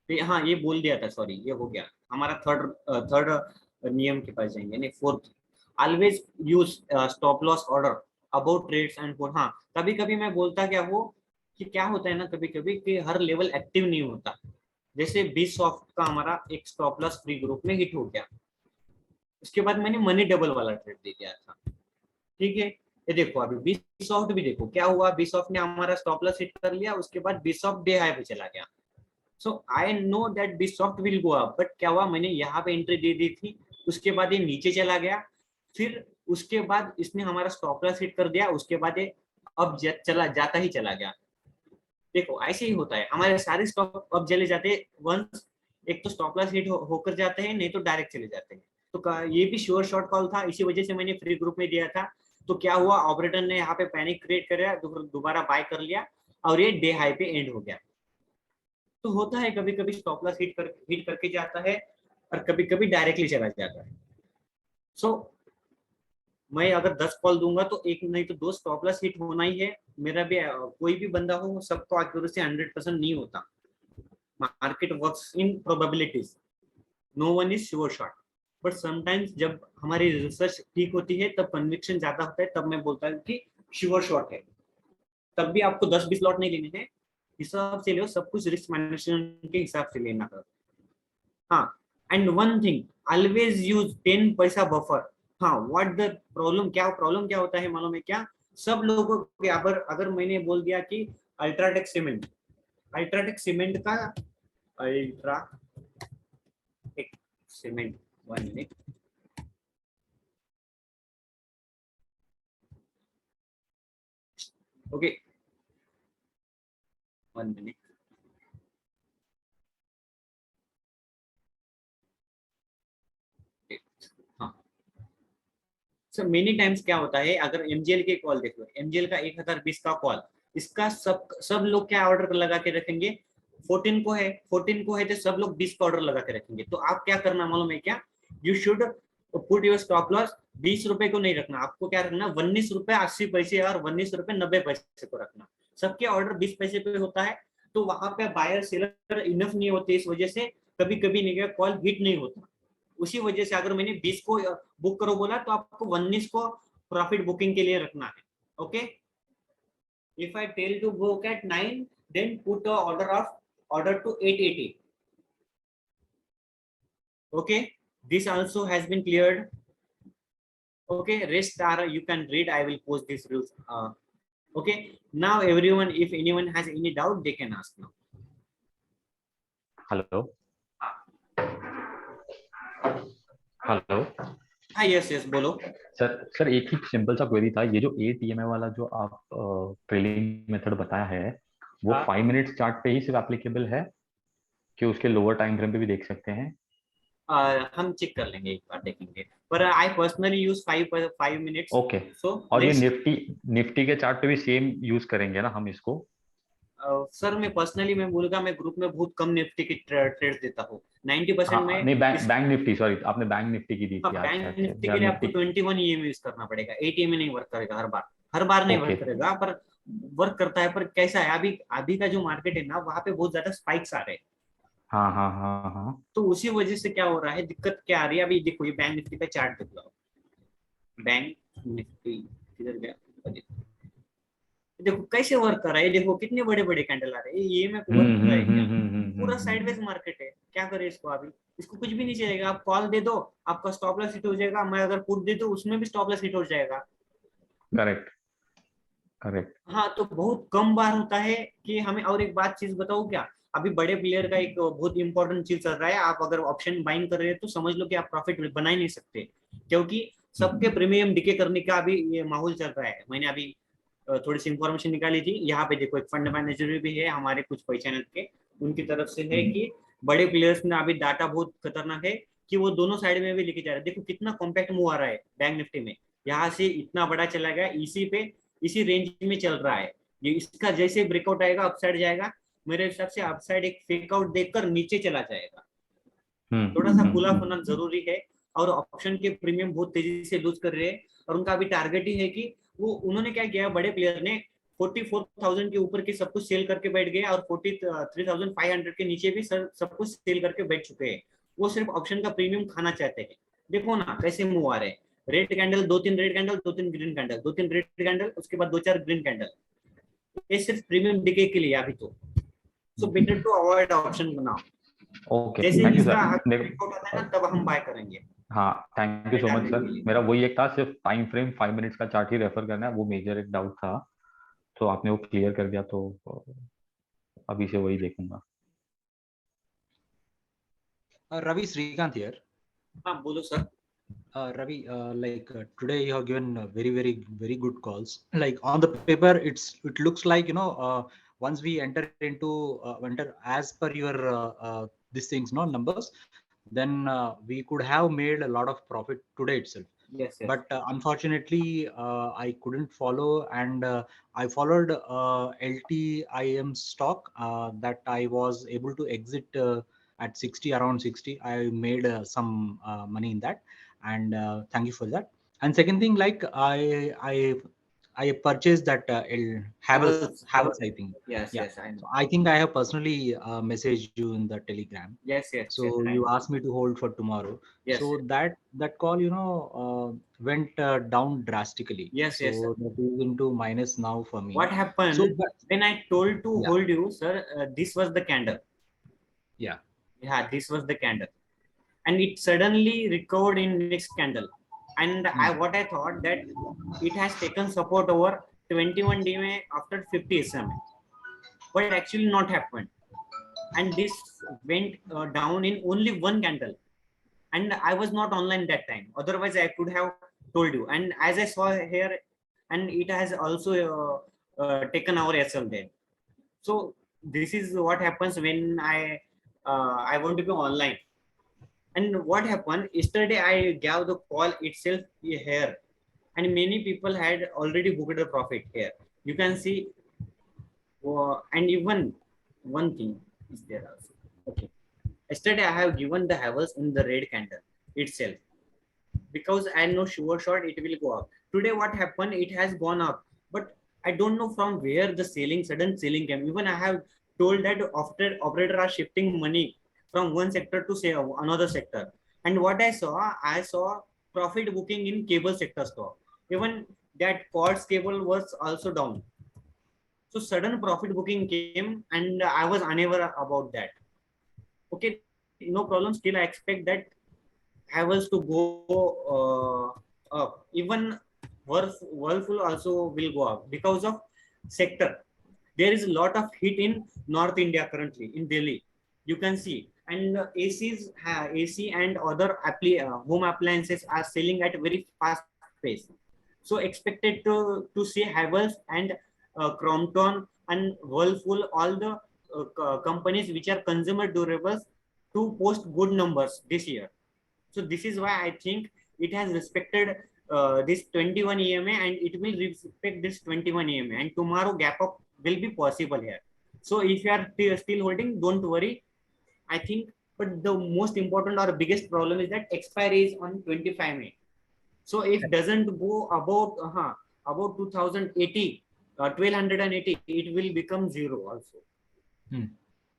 हाँ, ये बोल दिया था, सॉरी, ये हो गया हमारा थर्ड नियम के पास जाएंगे, नहीं fourth. Always use stop loss order about trades and four. हाँ, कभी कभी मैं बोलता क्या वो, कि क्या होता है ना, कभी कभी कि हर लेवल एक्टिव नहीं होता। जैसे बी सॉफ्ट का हमारा एक स्टॉप लॉस फ्री ग्रुप में हिट हो गया, उसके बाद मैंने मनी डबल वाला ट्रेड दे दिया था। ठीक है, ये देखो अभी बी सॉफ्ट भी देखो क्या हुआ, बी सॉफ्ट ने हमारा स्टॉप लॉस हिट कर लिया, उसके बाद बी सॉफ्ट डे हाई पे चला गया। So I know that B soft will go up, but क्या हुआ, मैंने यहाँ पे एंट्री दे दी थी, उसके बाद ये नीचे चला गया। फिर उसके बाद इसने हमारा स्टॉप लॉस हिट कर दिया, उसके बाद ये अब जाता ही चला गया। देखो ऐसे ही होता है, हमारे सारे स्टॉक अब चले जाते हैं वंस, एक तो स्टॉप लॉस हिट होकर जाते हैं, नहीं तो डायरेक्ट चले जाते हैं। तो ये भी श्योर शॉर्ट कॉल था, इसी वजह से मैंने फ्री ग्रुप में दिया था। तो क्या हुआ, ऑपरेटर ने यहाँ पे पैनिक क्रिएट कर दोबारा बाय कर लिया, और ये डे हाई पे एंड हो गया। तो होता है कभी कभी स्टॉप लॉस हिट करके जाता है, और कभी कभी डायरेक्टली चला जाता है। सो मैं अगर 10 कॉल दूंगा तो एक नहीं तो 2 स्टॉप लॉस हिट होना ही है। मेरा भी कोई भी बंदा हो, सबको एक्यूरेसी 100% नहीं होता। Market works in probabilities, no one is sure shot. But sometimes जब हमारी रिसर्च ठीक होती है तब कन्विक्शन ज्यादा होता है, तब मैं बोलता हूँ कि श्योर शॉट है। तब भी आपको 10-20 लॉट नहीं लेने हैं, हिसाब से लो, सब कुछ रिस्क मैनेजमेंट के हिसाब से लेना है। हाँ, and one thing, always use 10 पैसा बफर। हाँ, व्हाट द प्रॉब्लम क्या होता है मालूम है क्या? सब लोगों के अगर मैंने बोल दिया कि अल्ट्राटेक सीमेंट का UltraTech cement, 1 minute, okay 1 minute. हाँ सर, मेनी टाइम्स क्या होता है, अगर एमजीएल के कॉल देख लो, एमजीएल का 1020 का कॉल, इसका सब लोग क्या ऑर्डर लगा के रखेंगे? 14 को है तो सब लोग 20 का ऑर्डर लगा के रखेंगे। तो आप क्या करना मालूम है क्या? You should put your stop loss 20 रुपए को नहीं रखना, आपको क्या रखना? 19 रुपए 80 पैसे और 19 रुपए 90 पैसे को रखना। सबके ऑर्डर 20 पैसे पे होता है, तो वहां पे बायर सेलर इनफ नहीं होते, इस वजह से कभी कभी नहीं कॉल हिट नहीं होता। उसी वजह से अगर मैंने 20 को बुक करो बोला तो आपको 19 को प्रॉफिट बुकिंग के लिए रखना है। Okay, if I tell to book at 9, then put order to 880। Okay, this also has been cleared. Okay, rest are you can read, I will post these rules. Okay, now everyone, if anyone has any doubt, they can ask now. Hello hello हाँ, यस बोलो। सर एक ही सिंपल सा क्वेरी था। ये जो एटीएमए वाला जो आप ट्रेलिंग मेथड बताया है, वो 5 मिनट्स चार्ट पे ही सिर्फ एप्लीकेबल है कि उसके लोअर टाइम फ्रेम पे भी देख सकते हैं? हम चेक कर लेंगे, एक बार देखेंगे, पर I personally use 5 minutes. Okay, और ये निफ्टी के चार्ट पे भी सेम यूज करेंगे ना हम इसको? सर मैं पर्सनली मैं बोलूंगा, मैं ग्रुप में बहुत कम निफ्टी की ट्रेड्स देता हूँ, 90% में। नहीं, बैंक निफ्टी, सॉरी आपने बैंक निफ्टी की दी थी। बैंक निफ्टी के लिए आपको 21 ईएम यूज करना पड़ेगा, 8 ईएम नहीं वर्क करेगा हर बार नहीं वर्क करेगा, पर वर्क करता है। पर कैसा है, अभी का जो मार्केट है ना, वहाँ पे बहुत ज्यादा स्पाइक्स आ रहे हैं। हाँ। तो उसी वजह से क्या हो रहा है, दिक्कत क्या आ रही है? अभी देखो, ये बैंक निफ्टी का चार्ट देख लो, बैंक निफ्टी किधर गया, देखो कैसे वर्क कर रहा है। देखो कितने बड़े बड़े कैंडल आ रहे हैं, ये में वर्क कर रहा है क्या? पूरा साइडवेज मार्केट है, क्या करे इसको? अभी इसको कुछ भी नहीं चलेगा। आप कॉल दे दो, आपका स्टॉप लॉस हिट हो जाएगा। मैं अगर पुट दे दो, उसमें भी स्टॉप लॉस हिट हो जाएगा। करेक्ट। हाँ, तो बहुत कम बार होता है कि हमें। और एक बात चीज बताऊं क्या, अभी बड़े प्लेयर का एक बहुत इंपॉर्टेंट चीज चल रहा है। आप अगर ऑप्शन बाइंग कर रहे हैं तो समझ लो कि आप प्रॉफिट बना ही नहीं सकते, क्योंकि सबके प्रीमियम डिके करने का अभी ये माहौल चल रहा है। मैंने अभी थोड़ी सी इंफॉर्मेशन निकाली थी। यहाँ पे देखो, एक फंड मैनेजर भी है हमारे कुछ पहचान के, उनकी तरफ से है कि बड़े प्लेयर्स में अभी डाटा बहुत खतरनाक है कि वो दोनों साइड में भी लेके जा रहे हैं। देखो कितना कॉम्पैक्ट मूव आ रहा है बैंक निफ्टी में, यहाँ से इतना बड़ा चला गया, इसी रेंज में चल रहा है। ये इसका जैसे ब्रेकआउट आएगा, अपसाइड जाएगा। मेरे हिसाब से अपसाइड एक फेक आउट देखकर नीचे चला जाएगा। थोड़ा सा कूल ऑफ होना जरूरी है। और ऑप्शन के प्रीमियम बहुत तेजी से लूज कर रहे हैं, और उनका अभी टारगेट ही है कि उन्होंने क्या किया, बड़े प्लेयर ने 44,000 के ऊपर के सब कुछ सेल करके बैठ गए, और 43,500 के नीचे भी सब कुछ सेल करके बैठ चुके हैं। वो सिर्फ ऑप्शन का प्रीमियम खाना चाहते हैं। देखो ना कैसे मूव आ रहे हैं, red candle, 2-3 red candle, 2-3 green candle, 2-3 red candle, उसके बाद 2-4 ग्रीन कैंडल। ये सिर्फ प्रीमियम डिके के लिए अभी तो। So better to avoid option बनाओ। ओके, जैसे थैंक यू इसका सर। ब्रेकआउट आता है ना, तब हम बाय करेंगे। हाँ, thank you so much sir. मेरा वही एक था, सिर्फ टाइम फ्रेम 5 मिनट्स का चार्ट ही रेफर करना है, वो मेजर एक डाउट था, तो आपने वो क्लियर कर दिया, तो अभी से वही देखूंगा। Ravi Srikanth here. हाँ बोलो sir. Ravi, today you have given very good calls. Like on the paper, it looks like, once we enter as per your these things, numbers, then we could have made a lot of profit today itself. Yes. But unfortunately, I couldn't follow, and I followed LTIM stock that I was able to exit at 60, around 60. I made some money in that, and thank you for that. And second thing, like I purchased that Havels, I think. Yes, Yeah. yes, I know. So I think I have personally messaged you in the Telegram. Yes, yes, So yes, I you know. asked me to hold for tomorrow. Yes, So that call, went down drastically. yes, yes, sir. So that is into minus now for me. What happened So but when I told to yeah, hold you, sir? This was the candle. yeah. Yeah, this was the candle, and it suddenly recovered in next candle. And what I thought that it has taken support over 21 DMA after 50 SMA, but actually not happened. And this went down in only one candle. And I was not online that time. Otherwise, I could have told you. And as I saw here, and it has also taken our SL there. So this is what happens when I want to be online. And what happened yesterday? I gave the call itself here, and many people had already booked the profit here. You can see, and even one thing is there also. Okay, yesterday I have given the Havels in the red candle itself because I know sure shot it will go up. Today, what happened? It has gone up, but I don't know from where the sudden selling came. Even I have told that after operator are shifting money from one sector to say another sector. And what I saw profit booking in cable sector stock. Even that quartz cable was also down. So sudden profit booking came, and I was unaware about that. Okay, no problem. Still, I expect that Havels to go up. Even Whirlpool also will go up because of sector. There is a lot of heat in North India currently in Delhi. You can see, and AC and other home appliances are selling at a very fast pace. So expected to see Havels and Crompton and Whirlpool, all the companies which are consumer durables, to post good numbers this year. So this is why I think it has respected this 21 EMA, and it will respect this 21 EMA, and tomorrow gap up will be possible here. So if you are still holding, don't worry. I think, but the most important or biggest problem is that expiry is on 25 May. So if doesn't go about 2080, 1280, it will become zero also.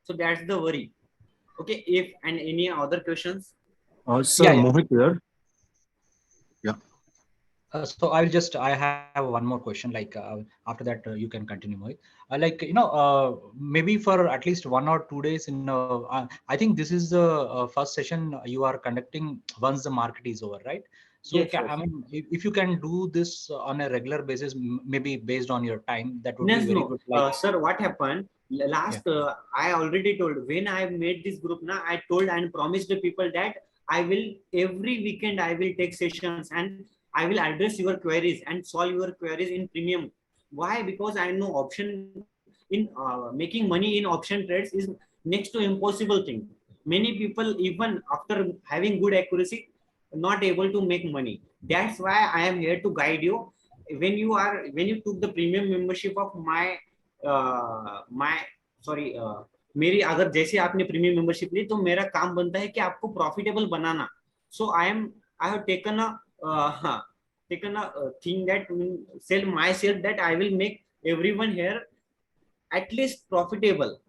So that's the worry. Okay, if and any other questions? Sir, Yeah, yeah. Mohit here. So I have one more question. Like after that, you can continue, Mohit. Maybe for at least 1 or 2 days. I think this is the first session you are conducting once the market is over, right? So Yes, I mean, if you can do this on a regular basis, maybe based on your time, that would be very good. Like, sir, what happened last? I already told when I made this group. Now I told and promised the people that I will every weekend I will take sessions and I will address your queries and solve your queries in premium. Why? Because I know option in making money in option trades is next to impossible thing. Many people, even after having good accuracy, not able to make money. That's why I am here to guide you. When you took the premium membership of my sorry मेरी अगर जैसे आपने प्रीमियम मेंबरशिप ली तो मेरा काम बनता है कि आपको profitable banana. So I have taken a thing that sell myself that I will make everyone here at least profitable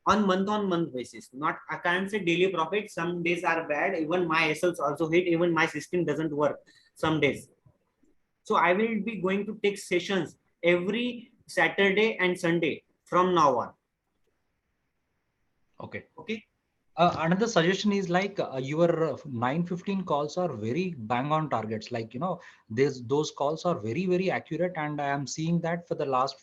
on month basis. Not, I can't say daily profit. Some days are bad. Even my SLs also hit. Even my system doesn't work some days. So I will be going to take sessions every Saturday and Sunday from now on. okay. Okay. Another suggestion is like your 9:15 calls are very bang on targets. Like, those calls are very, very accurate. And I am seeing that for the last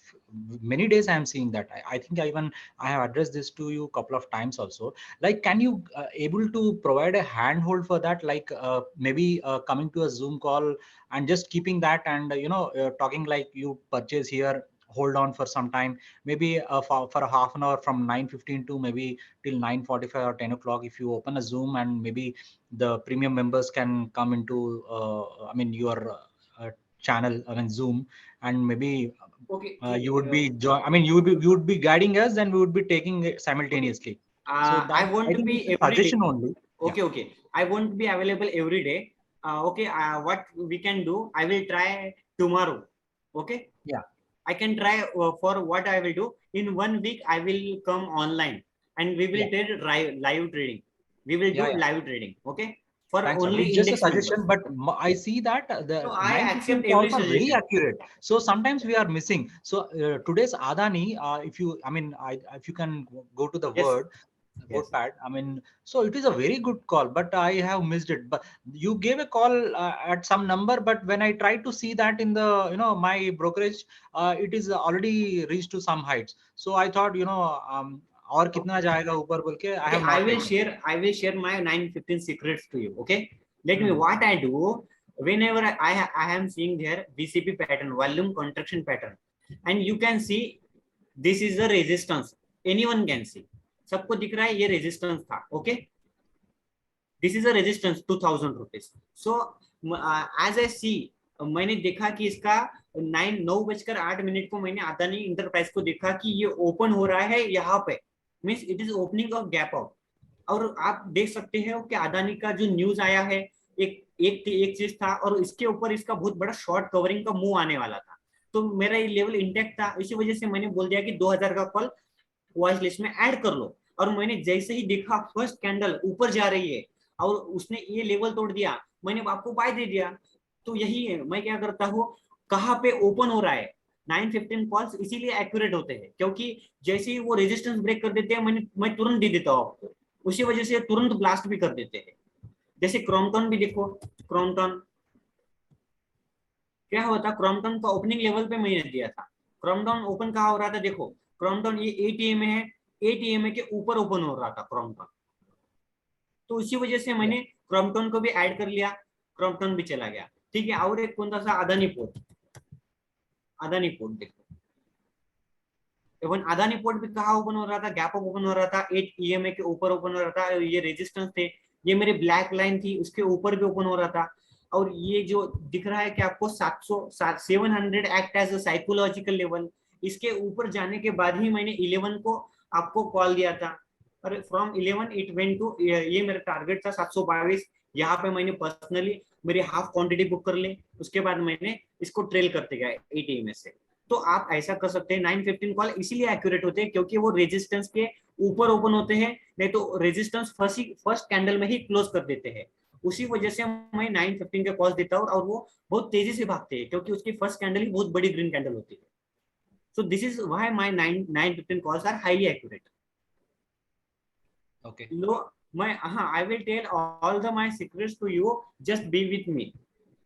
many days, I am seeing that. I think I have addressed this to you a couple of times also. Like, can you able to provide a handhold for that? Like maybe coming to a Zoom call and just keeping that and, talking like you purchase here, hold on for some time, maybe for a half an hour from 9:15 to maybe till 9:45 or 10 o'clock. If you open a Zoom and maybe the premium members can come into your channel, Zoom, and maybe Okay. you would be you would be guiding us and we would be taking it simultaneously. I want I to think be it's a every day. suggestion only. Okay. I won't be available every day. Okay. What we can do, I will try tomorrow. Okay. Yeah. I can try for what I will do. In 1 week, I will come online and we will Yeah. trade live trading. We will do Yeah. live trading. Okay. For Thanks, sir. only It's just a index suggestion, members. but I see that So the I 9:15 accept every calls are very suggestion. accurate. So sometimes we are missing. So today's Adani, if you can go to the Yes. word Yes. pad, I mean, so it is a very good call, but I have missed it. But you gave a call at some number, but when I tried to see that in the my brokerage, it is already reached to some heights. So I thought और कितना जाएगा ऊपर बोल के I Okay, have not taken. I will share my 9:15 secrets to you. Okay, let me what I do whenever I am seeing there VCP pattern, volume contraction pattern, and you can see this is the resistance. Anyone can see. सबको दिख रहा है ये resistance था. Okay, this is a resistance 2000 rupees. So as I see, मैंने देखा कि इसका 9:08 को मैंने अदानी इंटरप्राइज को देखा कि ये ओपन हो रहा है यहाँ पे, means it is opening of gap out. और आप देख सकते हैं कि अदानी का जो न्यूज आया है एक चीज था और इसके ऊपर इसका बहुत बड़ा शॉर्ट कवरिंग का मूव आने वाला था. तो मेरा ये लेवल इंटेक्ट था, इसी वजह से मैंने बोल दिया कि 2000 का कॉल वॉच लिस्ट में ऐड कर लो. और मैंने जैसे ही देखा फर्स्ट कैंडल ऊपर जा रही है और उसने ये लेवल तोड़ दिया, मैंने आपको बाय दे दिया. तो यही है, मैं क्या करता हूँ, कहाँ पे ओपन हो रहा है. 9:15 कॉल्स इसीलिए एक्यूरेट होते हैं क्योंकि जैसे ही वो रेजिस्टेंस ब्रेक कर देते हैं मैं तुरंत दे देता हूँ आपको. उसी वजह से तुरंत ब्लास्ट भी कर देते हैं. जैसे क्रॉम्पटन भी देखो, क्रॉम्पटन क्या हुआ था, क्रॉम्पटन का ओपनिंग लेवल पे मैंने दिया था. क्रॉम्पटन ओपन कहाँ हो रहा था, देखो क्रॉम्पटन ये एटीएम है, एटीएम के ऊपर ओपन हो रहा था क्रॉम्पटन. तो इसी वजह से मैंने क्रॉम्पटन को भी ऐड कर लिया, क्रॉम्पटन भी चला गया. ठीक है, और एक कौन सा अदानी पोर्ट, अदानी पोर्ट देखो, इवन अदानी पोर्ट भी कहाँ ओपन हो रहा था, गैप अप ओपन हो रहा था, 8 ईएमए के ऊपर ओपन हो रहा था. ये रेजिस्टेंस थे, ये मेरी ब्लैक लाइन थी, उसके ऊपर भी ओपन हो रहा था. और ये जो दिख रहा है कि आपको 700 act as a psychological level, इसके ऊपर जाने के बाद ही मैंने 11 को आपको कॉल दिया था. और फ्रॉम 11 इट वेंट टू, ये मेरा टारगेट था 722. यहाँ पे मैंने पर्सनली मेरी हाफ क्वांटिटी बुक कर ली, उसके बाद मैंने इसको ट्रेल करते गया एटीएम से. तो आप ऐसा कर सकते हैं. 9:15 कॉल इसीलिए एक्यूरेट होते हैं क्योंकि वो रेजिस्टेंस के ऊपर ओपन होते हैं, नहीं तो रेजिस्टेंस फर्स्ट कैंडल में ही क्लोज कर देते हैं. उसी वजह से मैं 9:15 के कॉल देता हूँ और वो बहुत तेजी से भागते हैं क्योंकि उसकी फर्स्ट कैंडल ही बहुत बड़ी ग्रीन कैंडल होती है. So this is why my 9:15 calls are highly accurate. Okay. लो मैं I will tell all the my secrets to you, just be with me.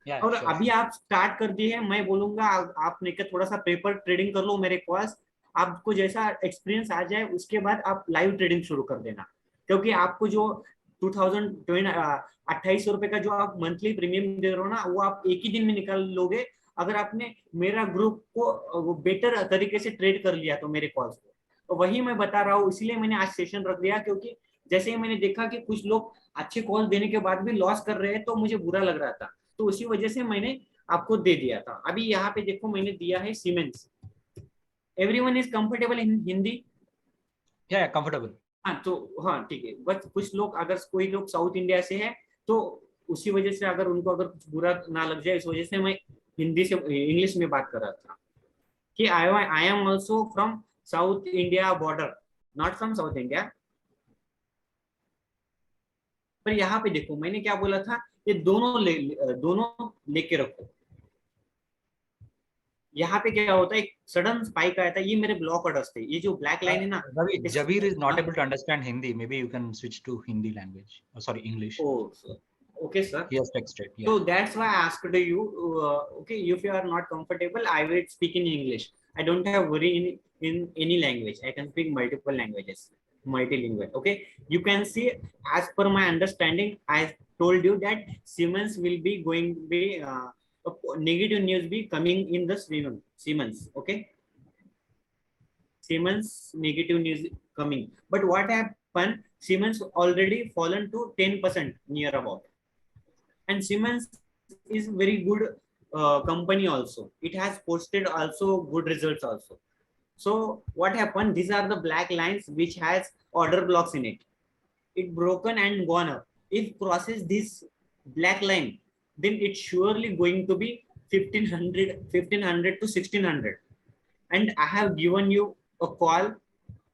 Yeah, और sure. अभी आप स्टार्ट कर दिए हैं, मैं बोलूंगा आप लेकर थोड़ा सा पेपर ट्रेडिंग कर लो मेरे पास. आपको जैसा एक्सपीरियंस आ जाए उसके बाद आप लाइव ट्रेडिंग शुरू कर देना, क्योंकि आपको जो 2800 रुपए का जो आप मंथली प्रीमियम दे रहे हो ना, वो आप एक ही दिन में निकाल लोगे अगर आपने मेरा ग्रुप को बेटर तरीके से ट्रेड कर लिया तो मेरे कॉल्स को. तो वही मैं बता रहा हूँ, इसीलिए मैंने आज सेशन रख दिया, क्योंकि जैसे ही मैंने देखा कि कुछ लोग अच्छे कॉल देने के बाद भी लॉस कर रहे हैं तो मुझे बुरा लग रहा था. तो उसी वजह से मैंने आपको दे दिया था. अभी यहाँ पे देखो मैंने दिया है siemens. Everyone is comfortable in Hindi? Yeah, comfortable. हाँ, तो हाँ ठीक है. बस कुछ लोग, अगर कोई लोग साउथ इंडिया से है तो उसी वजह से अगर उनको अगर कुछ बुरा ना लग जाए, इस वजह से मैं हिंदी से इंग्लिश में बात कर रहा था कि I am also from south India border, not from south India. पर यहाँ पे देखो मैंने क्या बोला था, ये दोनों लेके रखो. यहाँ पे क्या होता है, एक सडन स्पाइक आया था, ये मेरे ब्लॉक ऑर्डर्स थे. ये जो ब्लैक लाइन है ना, Ravi, Jabir is not able to understand Hindi. Maybe you can switch to Hindi language. Oh, sorry, English. oh okay sir. He has texted. Yeah. So that's why I asked you. Okay, if you are not comfortable, I will speak in English. I don't have worry in any language. I can speak multiple languages, multilingual. Okay, you can see as per my understanding, I told you that Siemens will be negative news be coming in the Siemens. Okay, Siemens negative news coming. But what happened? Siemens already fallen to 10% near about. And Siemens is very good company also. It has posted also good results also. So what happened? These are the black lines which has order blocks in it. It broken and gone up. If crosses this black line, then it's surely going to be 1500 to 1600. And I have given you a call.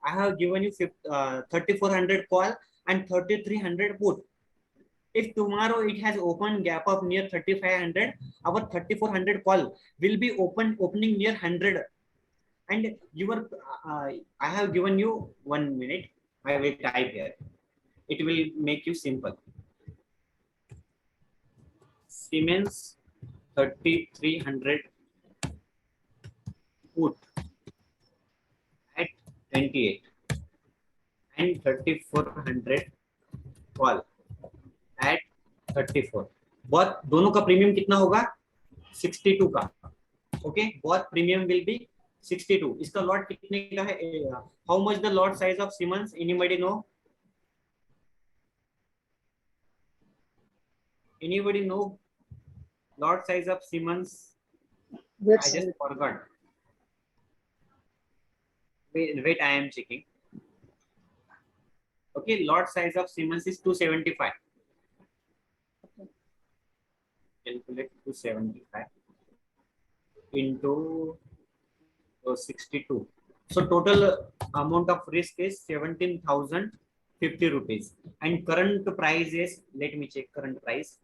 I have given you 3400 call and 3300 put. If tomorrow it has open gap up near 3500, our 3400 call will be opening near 100. And your I have given you 1 minute. I will type here. It will make you simple. Siemens 3300 put at 28 and 3400 call at 34. बहुत दोनों का प्रीमियम कितना होगा? 62 का. ओके, बहुत प्रीमियम विल बी 62. इसका लॉट कितने का है? How much the lot size of Siemens? Anybody know? Anybody know lot size of Siemens? Wait, I just forgot. Wait, I am checking. Okay, lot size of Siemens is 275. Calculate 275 into 62. So total amount of risk is 17,050 rupees. And current price is, let me check current price.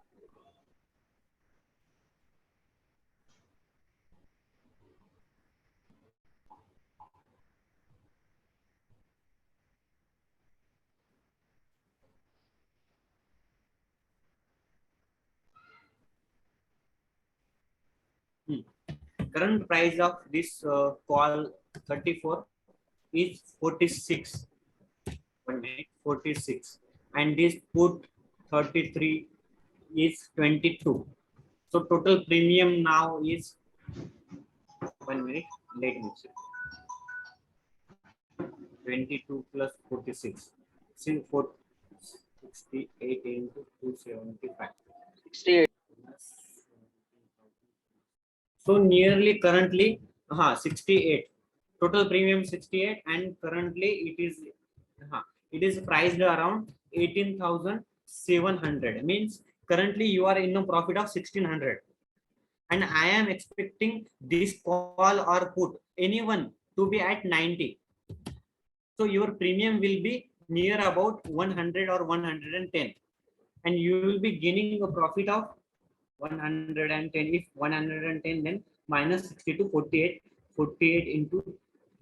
Current price of this call 34 is 46. 1 minute, 46, and this put 33 is 22. So total premium now is 1 minute. Let me see. 22 plus 46. See, 68 into 275. 68. So nearly currently 68. Total premium 68, and currently it is priced around 18,700. Means currently you are in a profit of 1600, and I am expecting this call or put anyone to be at 90. So your premium will be near about 100 or 110, and you will be gaining a profit of 110. If 110, then minus 62, 48 into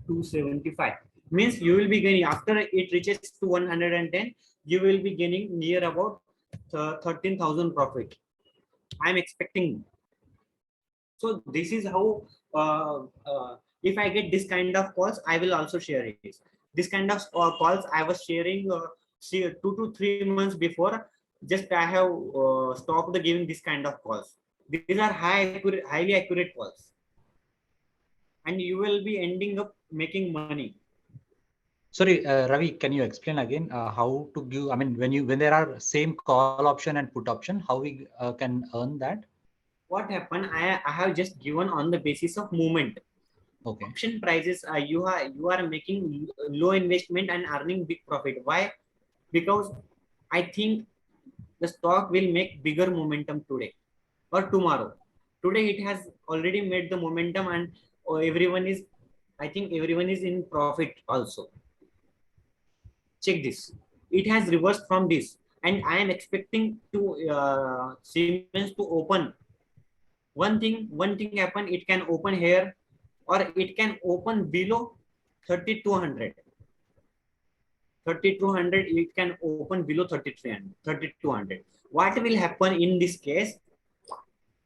275 means you will be gaining, after it reaches to 110, you will be gaining near about 13,000 profit. I am expecting. So this is how if I get this kind of calls, I will also share it. This kind of calls I was sharing 2 to 3 months before. Just I have stopped giving this kind of calls. These are highly accurate calls, and you will be ending up making money. Sorry, Ravi, can you explain again how to give? I mean, when there are same call option and put option, how we can earn that? What happened? I have just given on the basis of movement. Okay. Option prices, you are making low investment and earning big profit. Why? Because I think the stock will make bigger momentum today or tomorrow. Today it has already made the momentum, and I think everyone is in profit also. Check this. It has reversed from this, and I am expecting to Siemens to open. One thing happen. It can open here, or it can open below 3,200. 3,200. It can open below 3,200. What will happen in this case?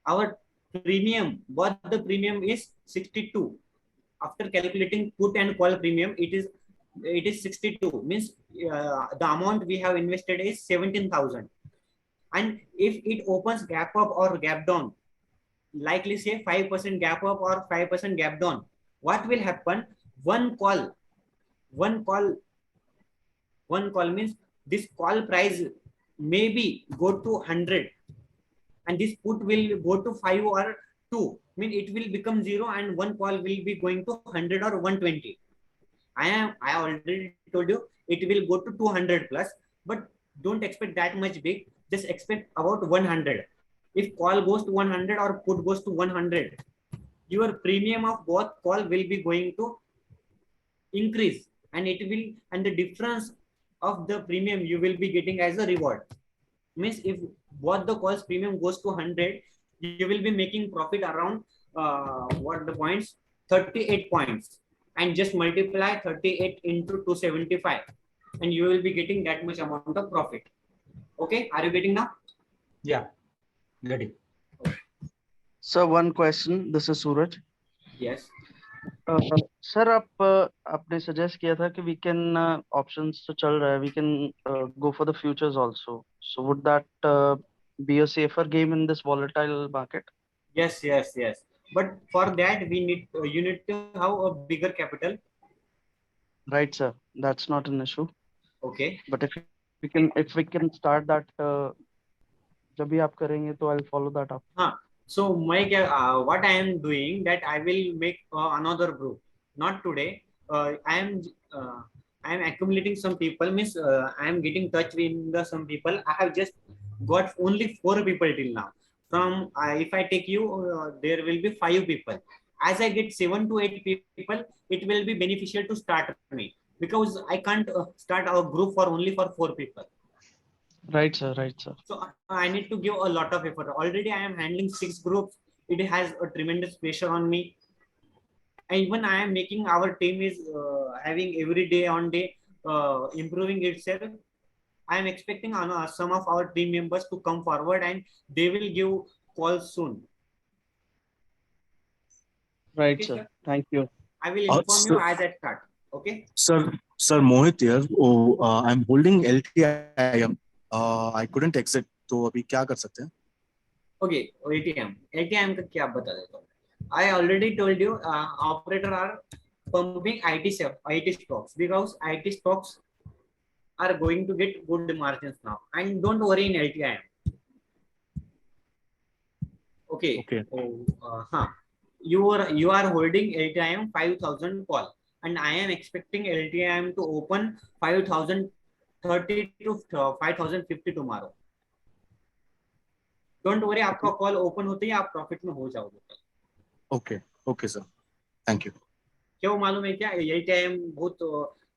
Our premium, what the premium is 62. After calculating put and call premium, it is 62. Means the amount we have invested is 17,000. And if it opens gap up or gap down, likely say 5% gap up or 5% gap down, what will happen? One call means this call price maybe go to 100, and this put will go to 5 or 2, mean it will become 0 and one call will be going to 100 or 120. I already told you it will go to 200 plus, but don't expect that much big. Just expect about 100. If call goes to 100 or put goes to 100, your premium of both call will be going to increase, and the difference of the premium you will be getting as a reward. Means if both the calls premium goes to 100, you will be making profit around what the points, 38 points, and just multiply 38 into 275 and you will be getting that much amount of profit. Okay, are you getting now? Yeah, getting. So one question, this is Suraj. Yes. Sir आप आपने सजेस्ट किया था कि we can options तो चल रहा है, we can go for the futures also. So would that be a safer game in this volatile market? Yes, but for that we need you need to have a bigger capital. Right, sir, that's not an issue. Okay, But if we can start that जब भी आप करेंगे तो I'll follow that up. हाँ. So what I am doing that I will make another group. Not today. I am accumulating some people. Means I am getting touch with some people. I have just got only 4 people till now. From if I take you, there will be 5 people. As I get 7 to 8 people, it will be beneficial to start me, because I can't start a group for only for 4 people. Right, sir. Right, sir. So I need to give a lot of effort. Already I am handling 6 groups. It has a tremendous pressure on me. And even I am making our team is having every day on day improving itself. I am expecting some of our team members to come forward and they will give calls soon. Right, Okay, sir. sir. Thank you. I will inform you sir, as I start. Okay. Sir, Mohit here. I'm holding LTIM. I couldn't exit. तो अभी क्या कर सकते हैं? Okay, ATM का क्या बता देता हूँ. I already told you operator are pumping IT stocks, because IT stocks are going to get good margins now, and don't worry in LTIM. Okay. You are holding LTIM 5,000 call, and I am expecting LTIM to open 5,030 to 5,050 tomorrow. Don't worry, आपका कॉल ओपन होते ही आप प्रॉफिट में हो जाओगे. Okay sir, thank you. क्या वो मालूम है क्या, LTIM बहुत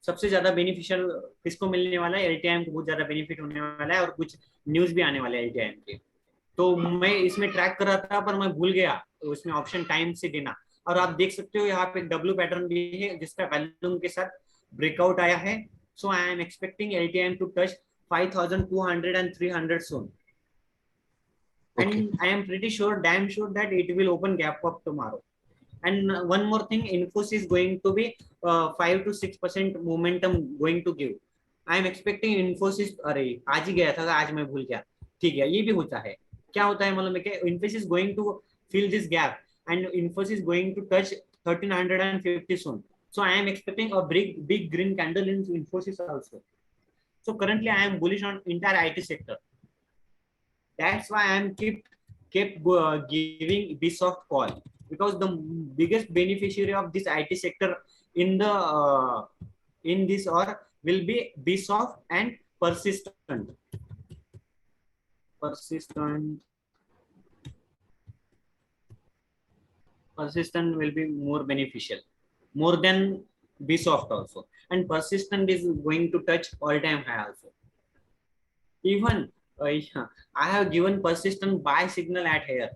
सबसे ज्यादा बेनिफिशियल किसको मिलने वाला है? LTIM को बहुत ज्यादा बेनिफिट होने वाला है, और कुछ न्यूज भी आने वाले हैं LTIM के. तो मैं इसमें ट्रैक कर रहा था पर मैं भूल गया तो इसमें ऑप्शन टाइम से देना. और आप देख सकते हो यहाँ पे डब्ल्यू पैटर्न भी है जिसका वैल्यूम के साथ ब्रेकआउट आया है. So I am expecting LTIM to touch 5,200 and 300 soon. And I am pretty sure, damn sure, that it will open gap up tomorrow. And one more thing, Infosys is going to be 5 to 6% momentum going to give. I am expecting Infosys. अरे आज ही गया था, आज मैं भूल गया. ठीक है, ये भी होता है. क्या होता है मालूम है क्या? Infosys going to fill this gap, and Infosys going to touch 1,350 soon. So I am expecting a big green candle in Infosys also. So currently I am bullish on entire IT sector. That's why I am kept giving Bsoft call, because the biggest beneficiary of this IT sector in this or will be Bsoft and Persistent. Persistent will be more beneficial, more than Bsoft also, and Persistent is going to touch all-time high also. Even I have given Persistent buy signal at here.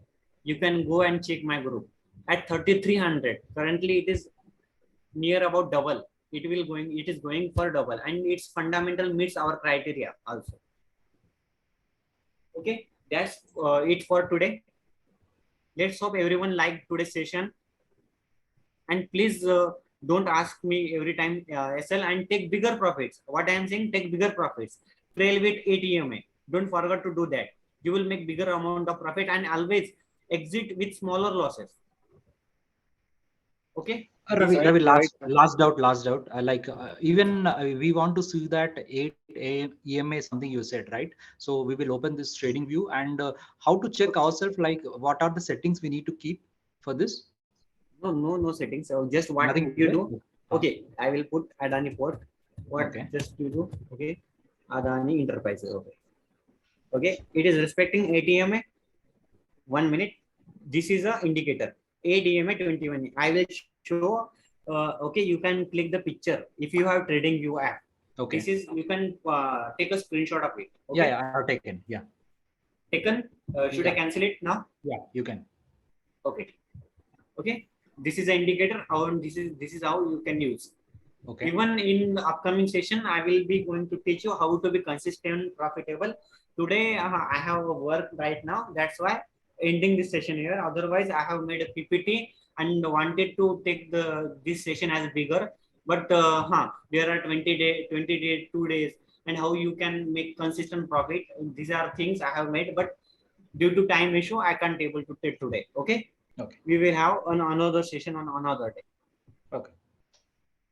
You can go and check my group at 3,300. Currently, it is near about double. It is going for double, and its fundamental meets our criteria also. Okay, that's it for today. Let's hope everyone liked today's session, and please don't ask me every time SL, and take bigger profits. What I am saying, take bigger profits. Trail with 8 EMA. Don't forget to do that. You will make bigger amount of profit, and always exit with smaller losses. Okay. Ravi, last doubt. Even we want to see that 8 EMA is something you said, right? So we will open this trading view, and how to check ourselves, like what are the settings we need to keep for this? No settings. So just what Nothing you to do. do? Okay, I will put Adani port. What Okay. just you do? Okay, Adani Enterprise. Okay, it is respecting ATMA. 1 minute. This is a indicator. ADMA 21. I will show. Okay, you can click the picture if you have Trading View app. Okay. This is you can take a screenshot of it. Okay? Yeah, I have taken. Yeah. Taken. Should I Yeah. cancel it now? Yeah, you can. Okay. Okay. This is the indicator. How this is how you can use. Okay. Even in the upcoming session, I will be going to teach you how to be consistent, profitable. Today, I have a work right now. That's why ending this session here. Otherwise, I have made a PPT and wanted to take this session as bigger. But there are 2 days, and how you can make consistent profit. These are things I have made, but due to time issue, I can't able to take today. Okay. Okay. We will have another session on another day. Okay.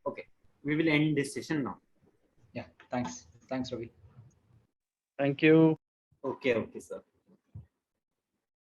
Okay. We will end this session now. Yeah. Thanks. Thanks, Ravi. Thank you. Okay, sir.